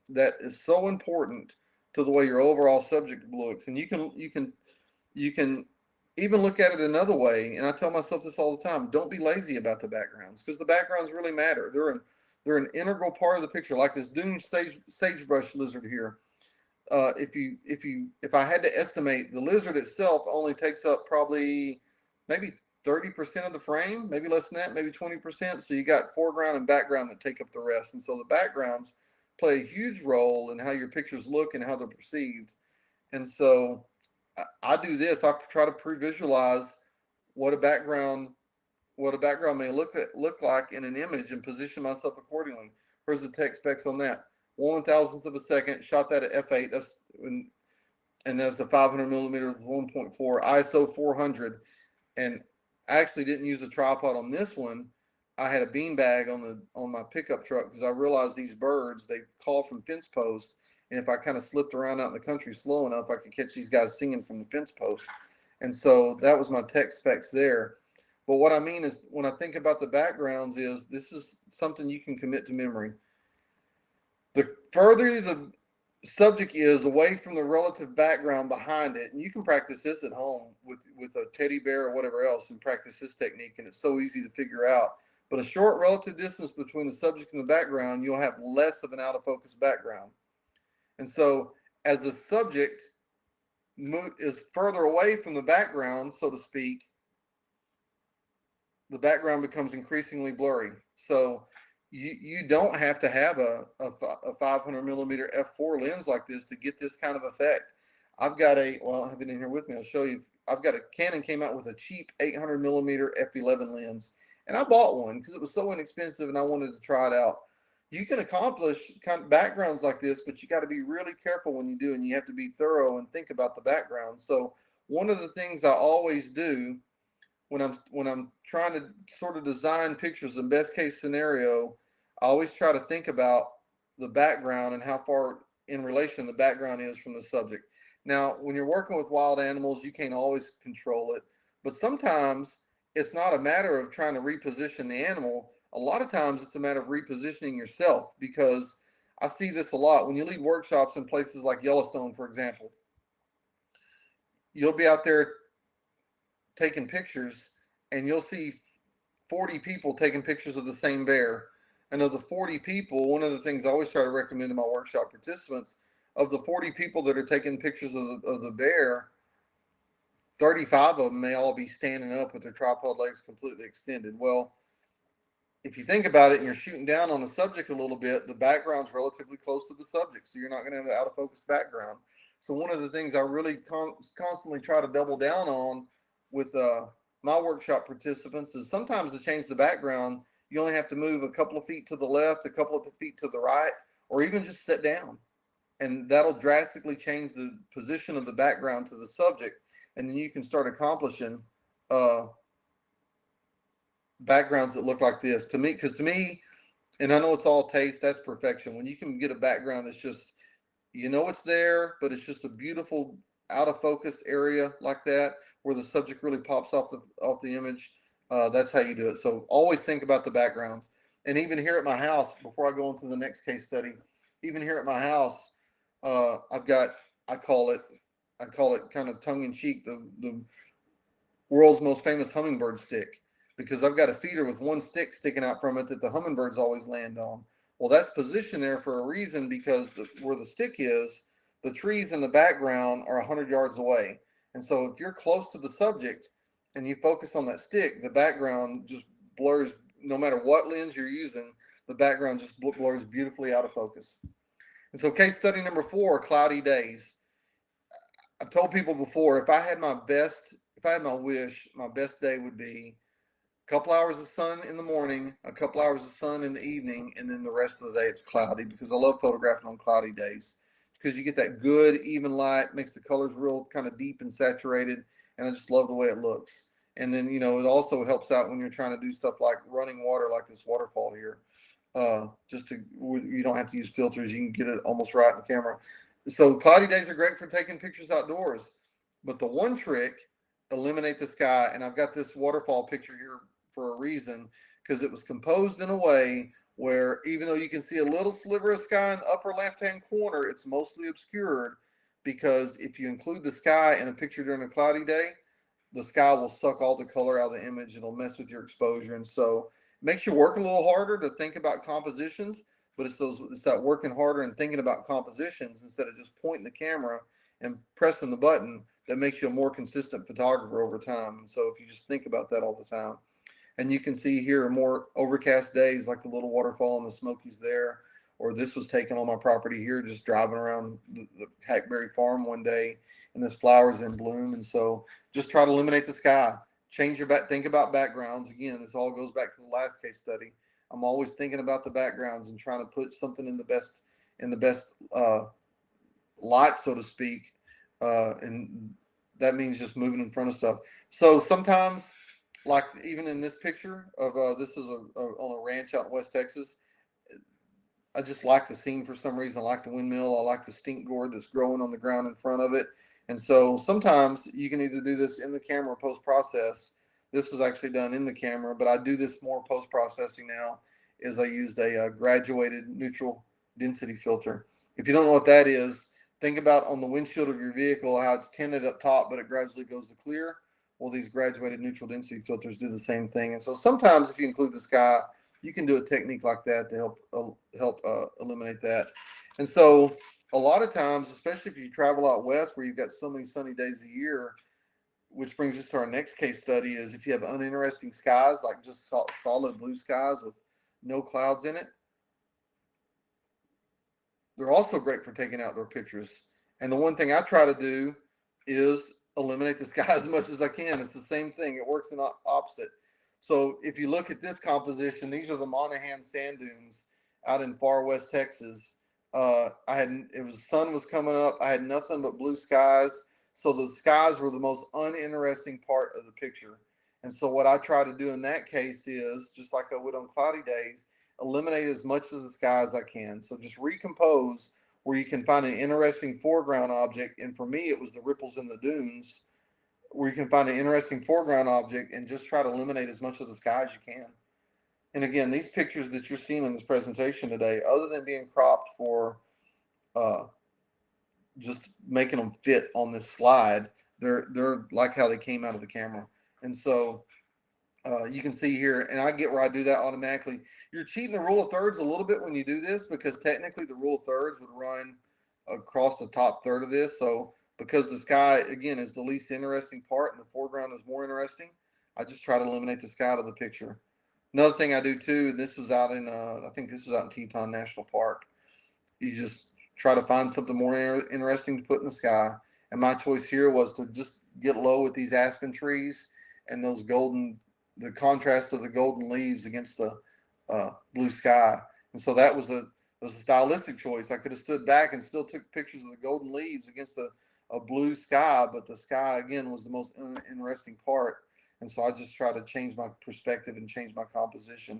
That is so important to the way your overall subject looks. And you can even look at it another way. And I tell myself this all the time: don't be lazy about the backgrounds, because the backgrounds really matter. They're an integral part of the picture. Like this dune sagebrush lizard here. If I had to estimate, the lizard itself only takes up probably maybe 30% of the frame, maybe less than that, maybe 20%. So you got foreground and background that take up the rest. And so the backgrounds play a huge role in how your pictures look and how they're perceived. And so I do this. I try to pre-visualize what a background may look like in an image and position myself accordingly. Here's the tech specs on that. 1/1000th of a second, shot that at f8. And that's a 500 millimeter with 1.4 ISO 400. And I actually didn't use a tripod on this one. I had a beanbag on my pickup truck because I realized these birds, they call from fence posts. And if I kind of slipped around out in the country slow enough, I could catch these guys singing from the fence post. And so that was my tech specs there. But what I mean is, when I think about the backgrounds, this is something you can commit to memory. The further the subject is away from the relative background behind it, and you can practice this at home with a teddy bear or whatever else and practice this technique, and it's so easy to figure out. But a short relative distance between the subject and the background, you'll have less of an out of focus background. And so as the subject is further away from the background, so to speak, the background becomes increasingly blurry. So you don't have to have a 500 millimeter f4 lens like this to get this kind of effect. I have it in here with me. I'll show you. Canon came out with a cheap 800 millimeter f11 lens, and I bought one because it was so inexpensive and I wanted to try it out. You can accomplish kind of backgrounds like this, but you got to be really careful when you do, and you have to be thorough and think about the background. So one of the things I always do when I'm trying to sort of design pictures in best case scenario, I always try to think about the background and how far in relation the background is from the subject. Now, when you're working with wild animals, you can't always control it, but sometimes it's not a matter of trying to reposition the animal. A lot of times it's a matter of repositioning yourself, because I see this a lot when you lead workshops in places like Yellowstone, for example. You'll be out there taking pictures, and you'll see 40 people taking pictures of the same bear. And of the 40 people, one of the things I always try to recommend to my workshop participants, of the 40 people that are taking pictures of the bear, 35 of them may all be standing up with their tripod legs completely extended. Well, if you think about it and you're shooting down on the subject a little bit, the background's relatively close to the subject, so you're not going to have an out of focus background. So one of the things I really constantly try to double down on with my workshop participants is sometimes to change the background, you only have to move a couple of feet to the left, a couple of feet to the right, or even just sit down. And that'll drastically change the position of the background to the subject. And then you can start accomplishing uh, backgrounds that look like this. To me, because to me, and I know it's all taste, that's perfection. When you can get a background that's just, you know, it's there, but it's just a beautiful out of focus area like that, where the subject really pops off the image. That's how you do it. So always think about the backgrounds. And even here at my house, before I go into the next case study, even here at my house, I've got, I call it I call it kind of tongue in cheek, the world's most famous hummingbird stick, because I've got a feeder with one stick sticking out from it that the hummingbirds always land on. Well, that's positioned there for a reason, because where the stick is, the trees in the background are 100 yards away. And so if you're close to the subject and you focus on that stick, the background just blurs. No matter what lens you're using, the background just blurs beautifully out of focus. And so case study number 4, cloudy days. I've told people before, if I had my wish, my best day would be a couple hours of sun in the morning, a couple hours of sun in the evening, and then the rest of the day it's cloudy, because I love photographing on cloudy days, because you get that good even light, makes the colors real kind of deep and saturated, and I just love the way it looks. And then, it also helps out when you're trying to do stuff like running water, like this waterfall here. You don't have to use filters, you can get it almost right in the camera. So cloudy days are great for taking pictures outdoors. But the one trick, eliminate the sky. And I've got this waterfall picture here for a reason, because it was composed in a way where, even though you can see a little sliver of sky in the upper left-hand corner, it's mostly obscured, because if you include the sky in a picture during a cloudy day, the sky will suck all the color out of the image. It'll mess with your exposure. And so it makes you work a little harder to think about compositions, but it's that working harder and thinking about compositions instead of just pointing the camera and pressing the button that makes you a more consistent photographer over time. And so if you just think about that all the time, and you can see here more overcast days like the little waterfall in the Smokies there, or this was taken on my property here, just driving around the Hackberry Farm one day, and there's flowers in bloom. And so just try to eliminate the sky, change your think about backgrounds. Again, this all goes back to the last case study. I'm always thinking about the backgrounds and trying to put something in the best light, so to speak. And that means just moving in front of stuff. So sometimes, like even in this picture of this is on a ranch out in West Texas. I just like the scene for some reason. I like the windmill. I like the stink gourd that's growing on the ground in front of it. And so sometimes you can either do this in the camera or post process. This was actually done in the camera, but I do this more post processing now. Is I used a graduated neutral density filter. If you don't know what that is, think about on the windshield of your vehicle how it's tinted up top, but it gradually goes to clear. Well, these graduated neutral density filters do the same thing. And so sometimes if you include the sky, you can do a technique like that to help eliminate that. And so a lot of times, especially if you travel out west where you've got so many sunny days a year, which brings us to our next case study, is if you have uninteresting skies, like just solid blue skies with no clouds in it, they're also great for taking outdoor pictures. And the one thing I try to do is eliminate the sky as much as I can. It's the same thing. It works in the opposite. So if you look at this composition, these are the Monaghan sand dunes out in far west Texas. Sun was coming up. I had nothing but blue skies. So the skies were the most uninteresting part of the picture. And so what I try to do in that case is, just like I would on cloudy days, eliminate as much of the sky as I can. So just recompose where you can find an interesting foreground object. And for me, it was the ripples in the dunes, where you can find an interesting foreground object and just try to eliminate as much of the sky as you can. And again, these pictures that you're seeing in this presentation today, other than being cropped for uh, just making them fit on this slide, they're like how they came out of the camera. And so you can see here, and I get where I do that automatically. You're cheating the rule of thirds a little bit when you do this, because technically the rule of thirds would run across the top third of this. So because the sky, again, is the least interesting part and the foreground is more interesting, I just try to eliminate the sky out of the picture. Another thing I do too, and this was out in, I think this was out in Teton National Park. You just try to find something more interesting to put in the sky. And my choice here was to just get low with these aspen trees and those golden, the contrast of the golden leaves against the blue sky. And so that was a stylistic choice. I could have stood back and still took pictures of the golden leaves against a blue sky, but the sky again was the most interesting part. And so I just try to change my perspective and change my composition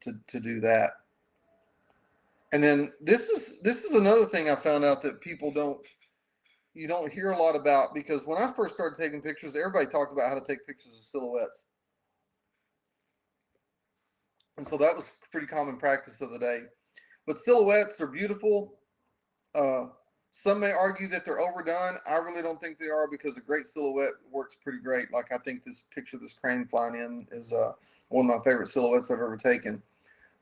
to do that. And then this is another thing I found out that people you don't hear a lot about, because when I first started taking pictures, everybody talked about how to take pictures of silhouettes. And so that was pretty common practice of the day. But silhouettes are beautiful. Some may argue that they're overdone. I really don't think they are, because a great silhouette works pretty great. Like I think this picture of this crane flying in is one of my favorite silhouettes I've ever taken.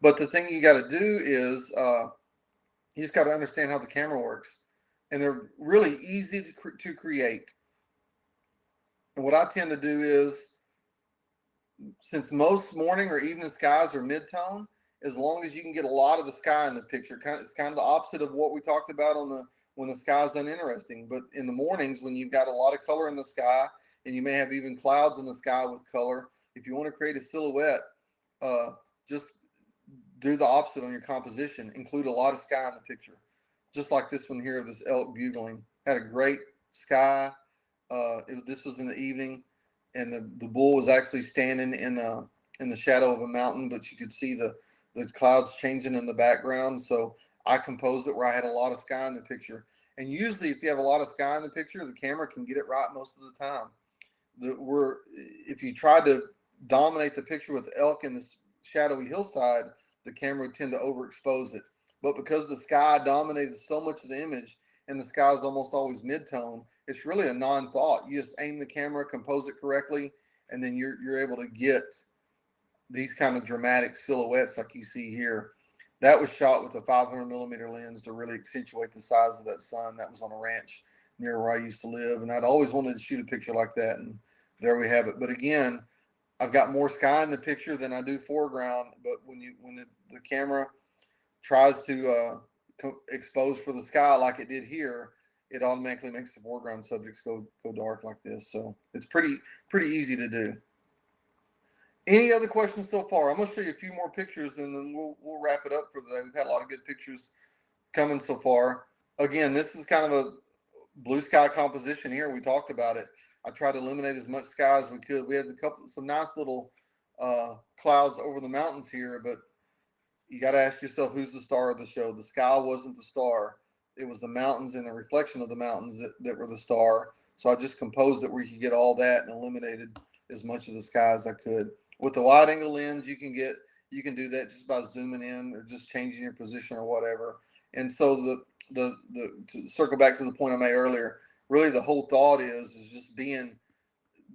But the thing you got to do is you just got to understand how the camera works. And they're really easy to create. And what I tend to do is, since most morning or evening skies are mid-tone, as long as you can get a lot of the sky in the picture, it's kind of the opposite of what we talked about when the sky's uninteresting. But in the mornings, when you've got a lot of color in the sky, and you may have even clouds in the sky with color, if you want to create a silhouette, just do the opposite on your composition. Include a lot of sky in the picture. Just like this one here of this elk bugling. Had a great sky. This was in the evening, and the bull was actually standing in the shadow of a mountain, but you could see the clouds changing in the background. So I composed it where I had a lot of sky in the picture. And usually if you have a lot of sky in the picture, the camera can get it right most of the time. If you try to dominate the picture with elk in this shadowy hillside, the camera would tend to overexpose it. But because the sky dominated so much of the image, and the sky is almost always mid-tone, it's really a non-thought. You just aim the camera, compose it correctly, and then you're able to get these kind of dramatic silhouettes like you see here. That was shot with a 500 millimeter lens to really accentuate the size of that sun. That was on a ranch near where I used to live, and I'd always wanted to shoot a picture like that, and there we have it. But again, I've got more sky in the picture than I do foreground. But when the camera tries to expose for the sky like it did here, it automatically makes the foreground subjects go dark like this. So it's pretty easy to do. Any other questions so far? I'm going to show you a few more pictures, and then we'll wrap it up for the day. We've had a lot of good pictures coming so far. Again, this is kind of a blue sky composition here. We talked about it. I tried to eliminate as much sky as we could. We had some nice little clouds over the mountains here, but you got to ask yourself, who's the star of the show? The sky wasn't the star. It was the mountains and the reflection of the mountains that were the star. So I just composed it where you could get all that and eliminated as much of the sky as I could. With the wide angle lens, you can do that just by zooming in or just changing your position or whatever. And so to circle back to the point I made earlier, really the whole thought is just being,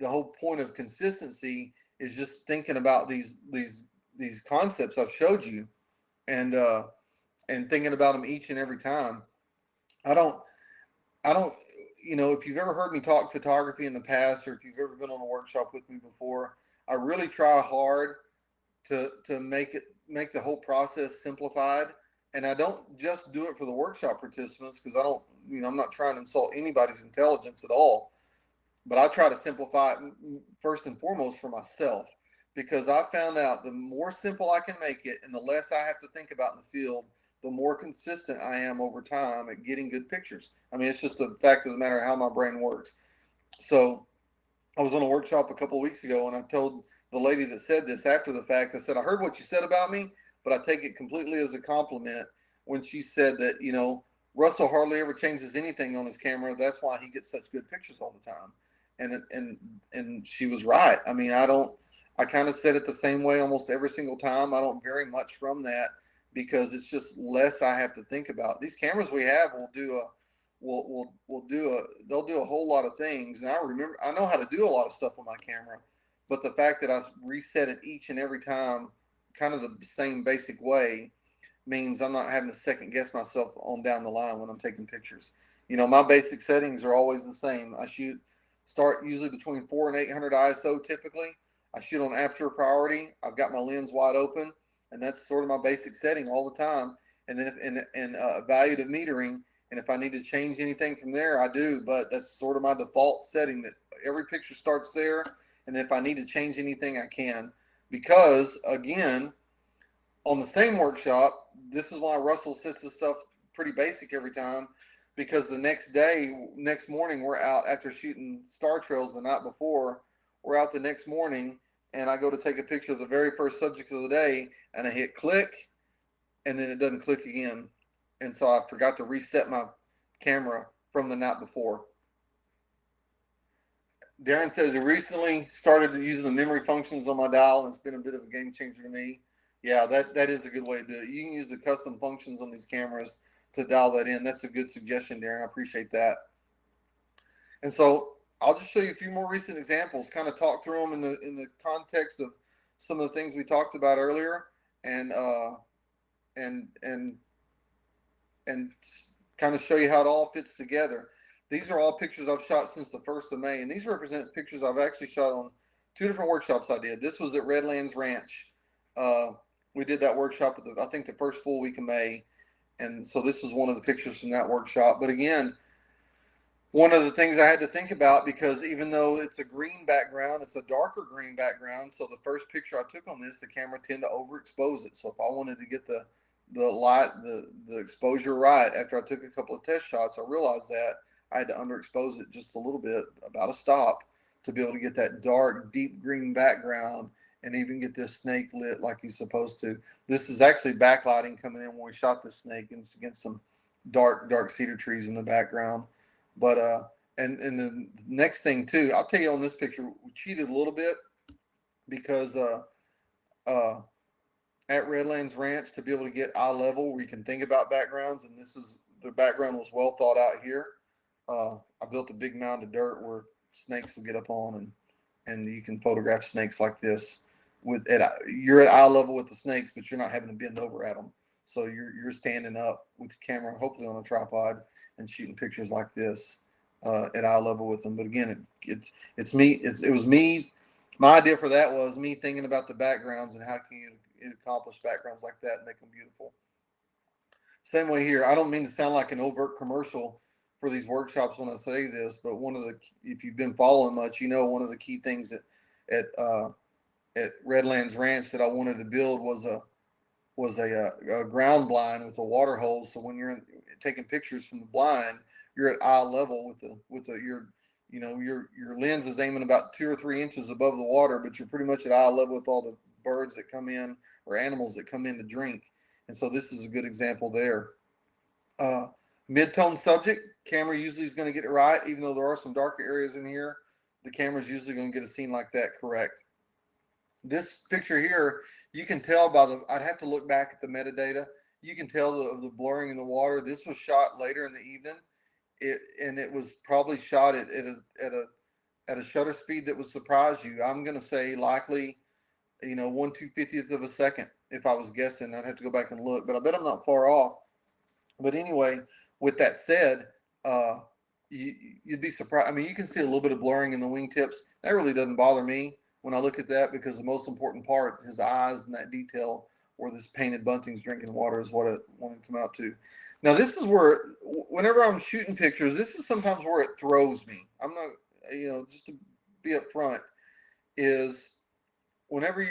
the whole point of consistency is just thinking about these concepts I've showed you, and thinking about them each and every time. I don't, if you've ever heard me talk photography in the past, or if you've ever been on a workshop with me before, I really try hard to make the whole process simplified. And I don't just do it for the workshop participants, because I'm not trying to insult anybody's intelligence at all, but I try to simplify it first and foremost for myself, because I found out the more simple I can make it and the less I have to think about in the field, the more consistent I am over time at getting good pictures. I mean, it's just the fact of the matter how my brain works. So I was on a workshop a couple of weeks ago, and I told the lady that said this after the fact, I said, I heard what you said about me, but I take it completely as a compliment when she said that, Russell hardly ever changes anything on his camera. That's why he gets such good pictures all the time. And she was right. I mean, I kind of said it the same way almost every single time. I don't vary much from that because it's just less I have to think about. These cameras we have they'll do a whole lot of things. And I know how to do a lot of stuff on my camera, but the fact that I reset it each and every time, kind of the same basic way, means I'm not having to second guess myself on down the line when I'm taking pictures. My basic settings are always the same. Start usually between 4 and 800 ISO typically. I shoot on aperture priority. I've got my lens wide open, and that's sort of my basic setting all the time. And then evaluative metering, and if I need to change anything from there, I do. But that's sort of my default setting, that every picture starts there. And if I need to change anything, I can. Because, again, on the same workshop, this is why Russell sets his stuff pretty basic every time. Because the next morning, we're out after shooting star trails the night before. We're out the next morning, and I go to take a picture of the very first subject of the day, and I hit click, and then it doesn't click again. And so I forgot to reset my camera from the night before. Darren says he recently started using the memory functions on my dial, and it's been a bit of a game changer to me. Yeah, that is a good way to do it. You can use the custom functions on these cameras to dial that in. That's a good suggestion, Darren. I appreciate that. And so I'll just show you a few more recent examples, kind of talk through them in the context of some of the things we talked about earlier, and and and and kind of show you how it all fits together. These are all pictures I've shot since the 1st of May, and these represent pictures I've actually shot on 2 different workshops I did. This was at Redlands Ranch. We did that workshop I think the first full week of May, and so this is one of the pictures from that workshop. But again, one of the things I had to think about, because even though it's a green background, it's a darker green background. So the first picture I took on this, the camera tended to overexpose it. So if I wanted to get the light, the exposure right after I took a couple of test shots, I realized that I had to underexpose it just a little bit, about a stop, to be able to get that dark, deep green background and even get this snake lit like he's supposed to. This is actually backlighting coming in when we shot the snake, and it's against some dark cedar trees in the background. But and the next thing too, I'll tell you on this picture, we cheated a little bit because at Redlands Ranch, to be able to get eye level where you can think about backgrounds, and the background was well thought out here. I built a big mound of dirt where snakes will get up on, and you can photograph snakes like this you're at eye level with the snakes, but you're not having to bend over at them. So you're standing up with the camera, hopefully on a tripod, and shooting pictures like this at eye level with them. But again, it's me. It was me. My idea for that was me thinking about the backgrounds and how can you accomplish backgrounds like that and make them beautiful. Same way here. I don't mean to sound like an overt commercial for these workshops when I say this, but if you've been following much, one of the key things at Redlands Ranch that I wanted to build was a ground blind with a water hole. So when you're taking pictures from the blind, you're at eye level your lens is aiming about 2 or 3 inches above the water, but you're pretty much at eye level with all the birds that come in or animals that come in to drink. And so this is a good example there. Mid-tone subject, camera usually is going to get it right, even though there are some darker areas in here. The camera's usually going to get a scene like that correct. This picture here, you can tell I'd have to look back at the metadata. You can tell the blurring in the water. This was shot later in the evening. It was probably shot at a shutter speed that would surprise you. I'm going to say likely, 1/250th of a second. If I was guessing, I'd have to go back and look, but I bet I'm not far off. But anyway, with that said, you'd be surprised. I mean, you can see a little bit of blurring in the wingtips. That really doesn't bother me when I look at that, because the most important part, his eyes and that detail where this painted bunting's drinking water, is what I want to come out to. Now, this is where, whenever I'm shooting pictures, this is sometimes where it throws me. I'm not, just to be up front, is whenever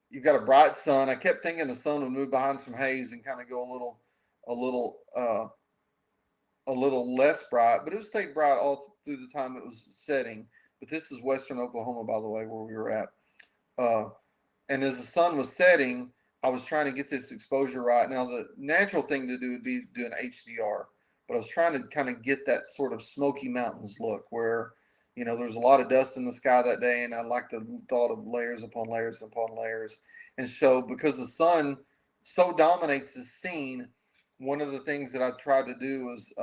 you've got a bright sun. I kept thinking the sun would move behind some haze and kind of go a little less bright, but it would stay bright all through the time it was setting. But this is Western Oklahoma, by the way, where we were at. Uh, and as the sun was setting, I was trying to get this exposure right. Now, the natural thing to do would be to do an HDR, but I was trying to kind of get that sort of Smoky Mountains look where, there's a lot of dust in the sky that day, and I like the thought of layers upon layers upon layers. And so, because the sun so dominates the scene, one of the things that I tried to do was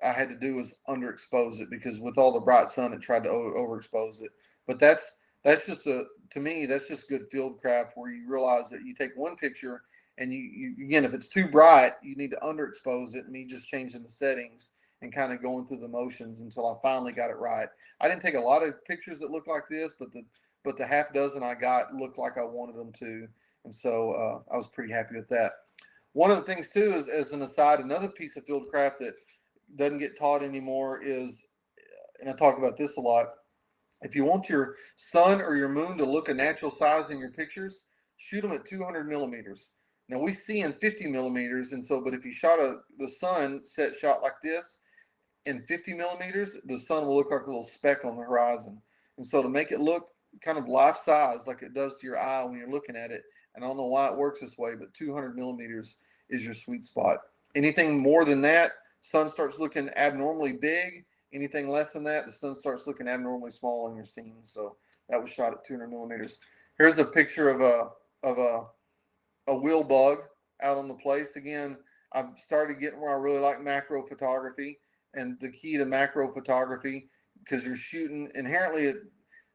I had to do was underexpose it because with all the bright sun, it tried to overexpose it. But that's just to me, that's just good field craft where you realize that you take one picture and you again, if it's too bright, you need to underexpose it. Me just changing the settings and kind of going through the motions until I finally got it right. I didn't take a lot of pictures that look like this, but the half dozen I got looked like I wanted them to, and so I was pretty happy with that. One of the things too is, as an aside, another piece of field craft that doesn't get taught anymore is, and I talk about this a lot, if you want your sun or your moon to look a natural size in your pictures, shoot them at 200 millimeters. Now we see in 50 millimeters, and so, but if you shot the sun set shot like this in 50 millimeters, the sun will look like a little speck on the horizon. And so to make it look kind of life size like it does to your eye when you're looking at it, and I don't know why it works this way, but 200 millimeters is your sweet spot. Anything more than that, sun starts looking abnormally big. Anything less than that, the sun starts looking abnormally small in your scene. So that was shot at 200 millimeters. Here's a picture of a wheel bug out on the place. Again, I've started getting where I really like macro photography, and the key to macro photography, because you're shooting inherently at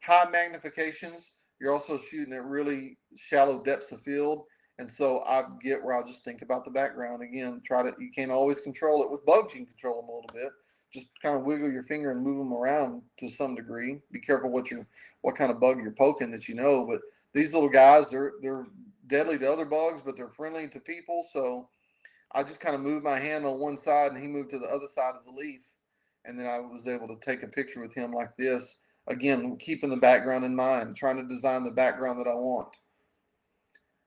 high magnifications, you're also shooting at really shallow depths of field. And so I get where I'll just think about the background again. You can't always control it. With bugs, you can control them a little bit. Just kind of wiggle your finger and move them around to some degree. Be careful what kind of bug you're poking that But these little guys, they're deadly to other bugs, but they're friendly to people. So I just kind of moved my hand on one side and he moved to the other side of the leaf. And then I was able to take a picture with him like this. Again, keeping the background in mind, trying to design the background that I want.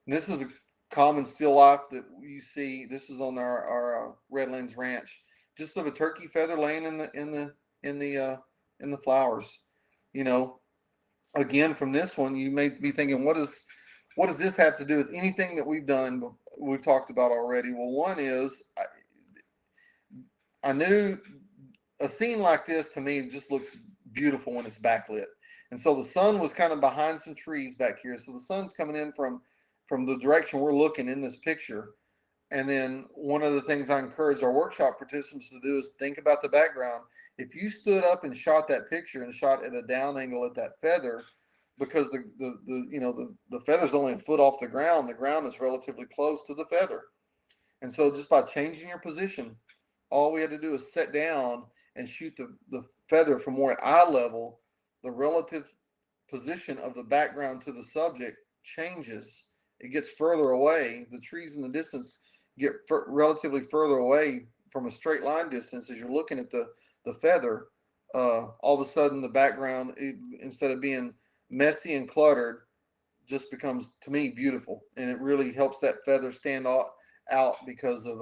And this is a common still life that you see. This is on our Redlands Ranch, just of a turkey feather laying in the flowers. You know, again, from this one, you may be thinking, what does this have to do with anything that we've done? We've talked about already. Well, one is I knew a scene like this to me just looks beautiful when it's backlit, and so the sun was kind of behind some trees back here. So the sun's coming in from the direction we're looking in this picture. And then one of the things I encourage our workshop participants to do is think about the background. If you stood up and shot that picture and shot at a down angle at that feather, because the feather's only a foot off the ground is relatively close to the feather. And so just by changing your position, all we had to do is sit down and shoot the feather from more at eye level. The relative position of the background to the subject changes. It gets further away. The trees in the distance get relatively further away from a straight line distance as you're looking at the feather. All of a sudden, the background, instead of being messy and cluttered, just becomes, to me, beautiful, and it really helps that feather stand out because of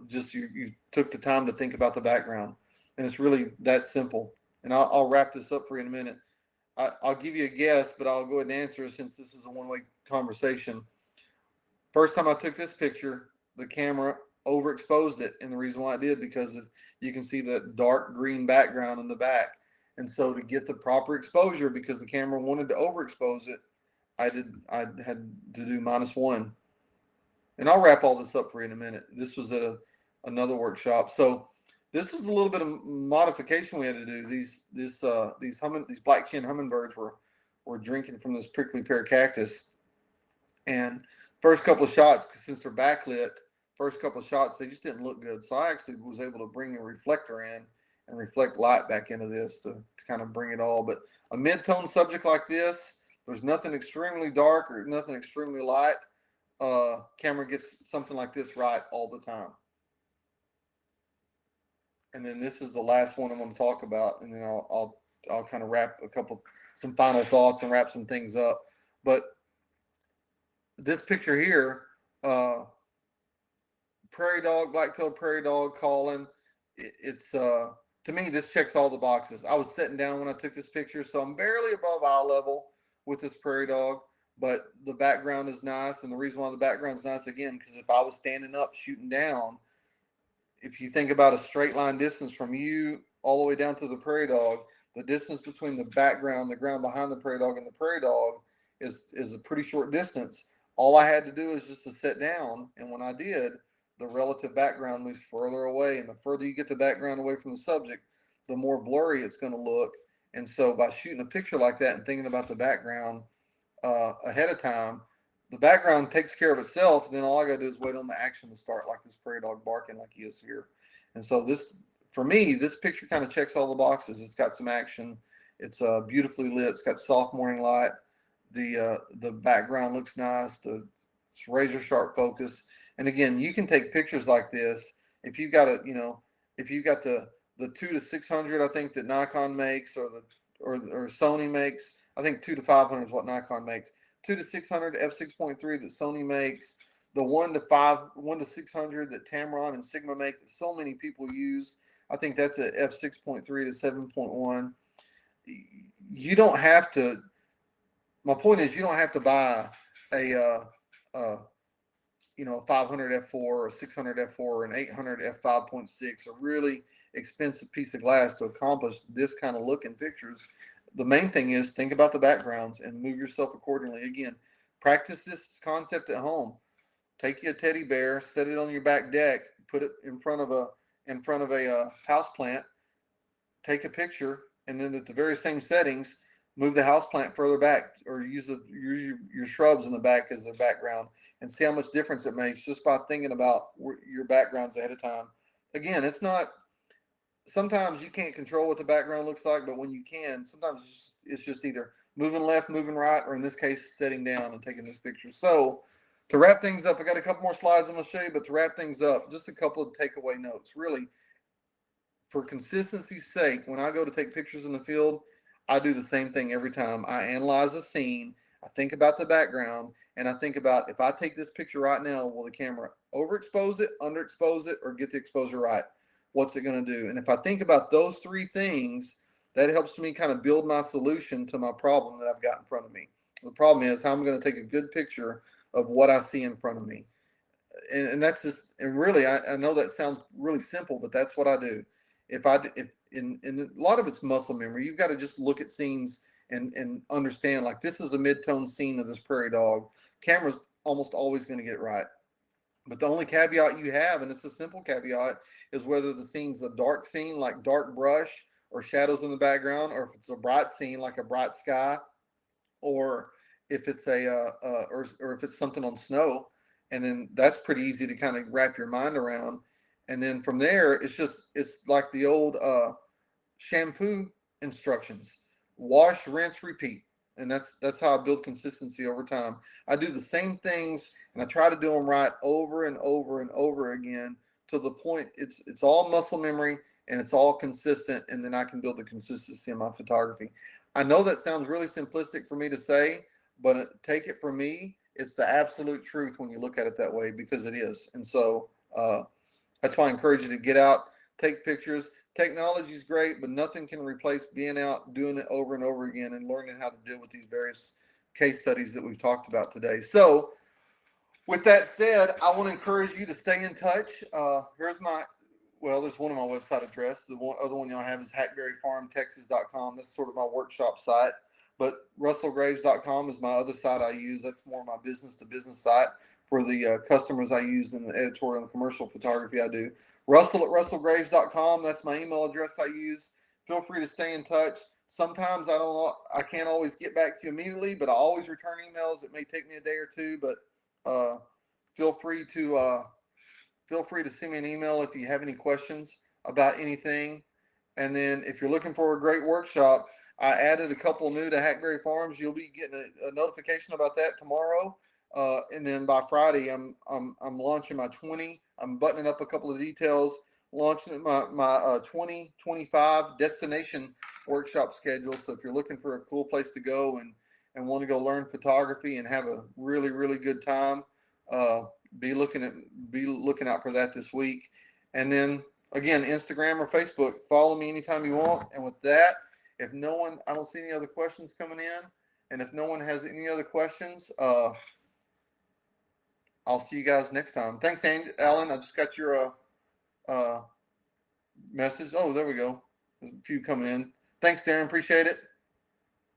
just you took the time to think about the background, and it's really that simple. And I'll wrap this up for you in a minute. I'll give you a guess, but I'll go ahead and answer since this is a one-way conversation. First time I took this picture, the camera overexposed it, and the reason why it did because you can see the dark green background in the back, and so to get the proper exposure, because the camera wanted to overexpose it, I had to do -1. And I'll wrap all this up for you in a minute. This was at another workshop, so this was a little bit of modification we had to do. These black chin hummingbirds were drinking from this prickly pear cactus, and first couple of shots, since they're backlit, they just didn't look good. So I actually was able to bring a reflector in and reflect light back into this to kind of bring it all. But a mid-tone subject like this, there's nothing extremely dark or nothing extremely light. Camera gets something like this right all the time. And then this is the last one I'm going to talk about, and then I'll kind of wrap some final thoughts and wrap some things up. But this picture here, prairie dog, black-tailed prairie dog calling. It's to me, this checks all the boxes. I was sitting down when I took this picture, so I'm barely above eye level with this prairie dog, but the background is nice. And the reason why the background's nice, again, because if I was standing up shooting down, if you think about a straight line distance from you all the way down to the prairie dog, the distance between the background, the ground behind the prairie dog, and the prairie dog is a pretty short distance. All I had to do is just to sit down, and when I did, the relative background moves further away, and the further you get the background away from the subject, the more blurry it's going to look. And so, by shooting a picture like that and thinking about the background ahead of time, the background takes care of itself. Then all I got to do is wait on the action to start, like this prairie dog barking like he is here. And so this, for me, this picture kind of checks all the boxes. It's got some action. It's beautifully lit. It's got soft morning light. The background looks nice. It's razor sharp focus. And again, you can take pictures like this if you've got if you've got the 2 to 600, I think, that Nikon makes, or Sony makes. I think 2 to 500 is what Nikon makes. 2 to 600 f6.3 that Sony makes. The 1 to 600 that Tamron and Sigma make that so many people use. I think that's a f6.3 to 7.1. You don't have to. My point is, you don't have to buy a 500 f4 or 600 f4 or an 800 f5.6, a really expensive piece of glass to accomplish this kind of look in pictures. The main thing is think about the backgrounds and move yourself accordingly. Again, practice this concept at home. Take you a teddy bear, set it on your back deck, put it in front of a house plant, take a picture, and then at the very same settings, move the house plant further back, or use your shrubs in the back as the background, and see how much difference it makes just by thinking about your backgrounds ahead of time. Again, it's not. Sometimes you can't control what the background looks like, but when you can, sometimes it's just either moving left, moving right, or in this case, sitting down and taking this picture. So to wrap things up, I got a couple more slides I'm going to show you, but to wrap things up, just a couple of takeaway notes. Really, for consistency's sake, when I go to take pictures in the field, I do the same thing every time. I analyze the scene, I think about the background, and I think about, if I take this picture right now, will the camera overexpose it, underexpose it, or get the exposure right? What's it going to do? And if I think about those three things, that helps me kind of build my solution to my problem that I've got in front of me. The problem is how I'm going to take a good picture of what I see in front of me. And that's just, and really, I know that sounds really simple, but that's what I do. If a lot of it's muscle memory. You've got to just look at scenes and understand, like, this is a mid-tone scene of this prairie dog. Camera's almost always going to get it right. But the only caveat you have, and it's a simple caveat, is whether the scene's a dark scene, like dark brush or shadows in the background, or if it's a bright scene, like a bright sky, or if it's or if it's something on snow. And then that's pretty easy to kind of wrap your mind around. And then from there, it's like the old shampoo instructions: wash, rinse, repeat. And that's how I build consistency over time. I do the same things, and I try to do them right over and over and over again, to the point it's all muscle memory and it's all consistent, and then I can build the consistency in my photography. I know that sounds really simplistic for me to say, but take it from me, it's the absolute truth when you look at it that way, because it is. And so that's why I encourage you to get out, take pictures. Technology is great, but nothing can replace being out, doing it over and over again, and learning how to deal with these various case studies that we've talked about today. So with that said, I want to encourage you to stay in touch. There's one of my website address. The other one y'all have is hackberryfarmtexas.com. That's sort of my workshop site. But russellgraves.com is my other site I use. That's more my business to business site for the customers I use in the editorial and commercial photography I do. Russell@russellgraves.com. That's my email address I use. Feel free to stay in touch. Sometimes I can't always get back to you immediately, but I always return emails. It may take me a day or two, but feel free to send me an email if you have any questions about anything. And then if you're looking for a great workshop, I added a couple new to Hackberry Farms. You'll be getting a notification about that tomorrow. And then by Friday, I'm launching my 20. I'm buttoning up a couple of details, launching my 2025 destination workshop schedule. So if you're looking for a cool place to go and want to go learn photography and have a really, really good time, be looking out for that this week. And then again, Instagram or Facebook. Follow me anytime you want. And with that, if no one, I don't see any other questions coming in. And if no one has any other questions, I'll see you guys next time. Thanks, Alan. I just got your uh, message. Oh, there we go. There's a few coming in. Thanks, Darren. Appreciate it.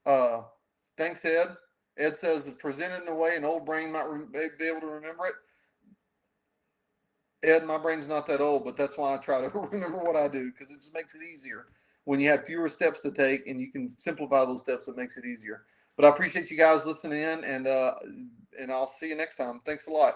Uh, thanks, Ed. Ed says, presented in a way an old brain might be able to remember it. Ed, my brain's not that old, but that's why I try to remember what I do, because it just makes it easier. When you have fewer steps to take and you can simplify those steps, it makes it easier. But I appreciate you guys listening in, and I'll see you next time. Thanks a lot.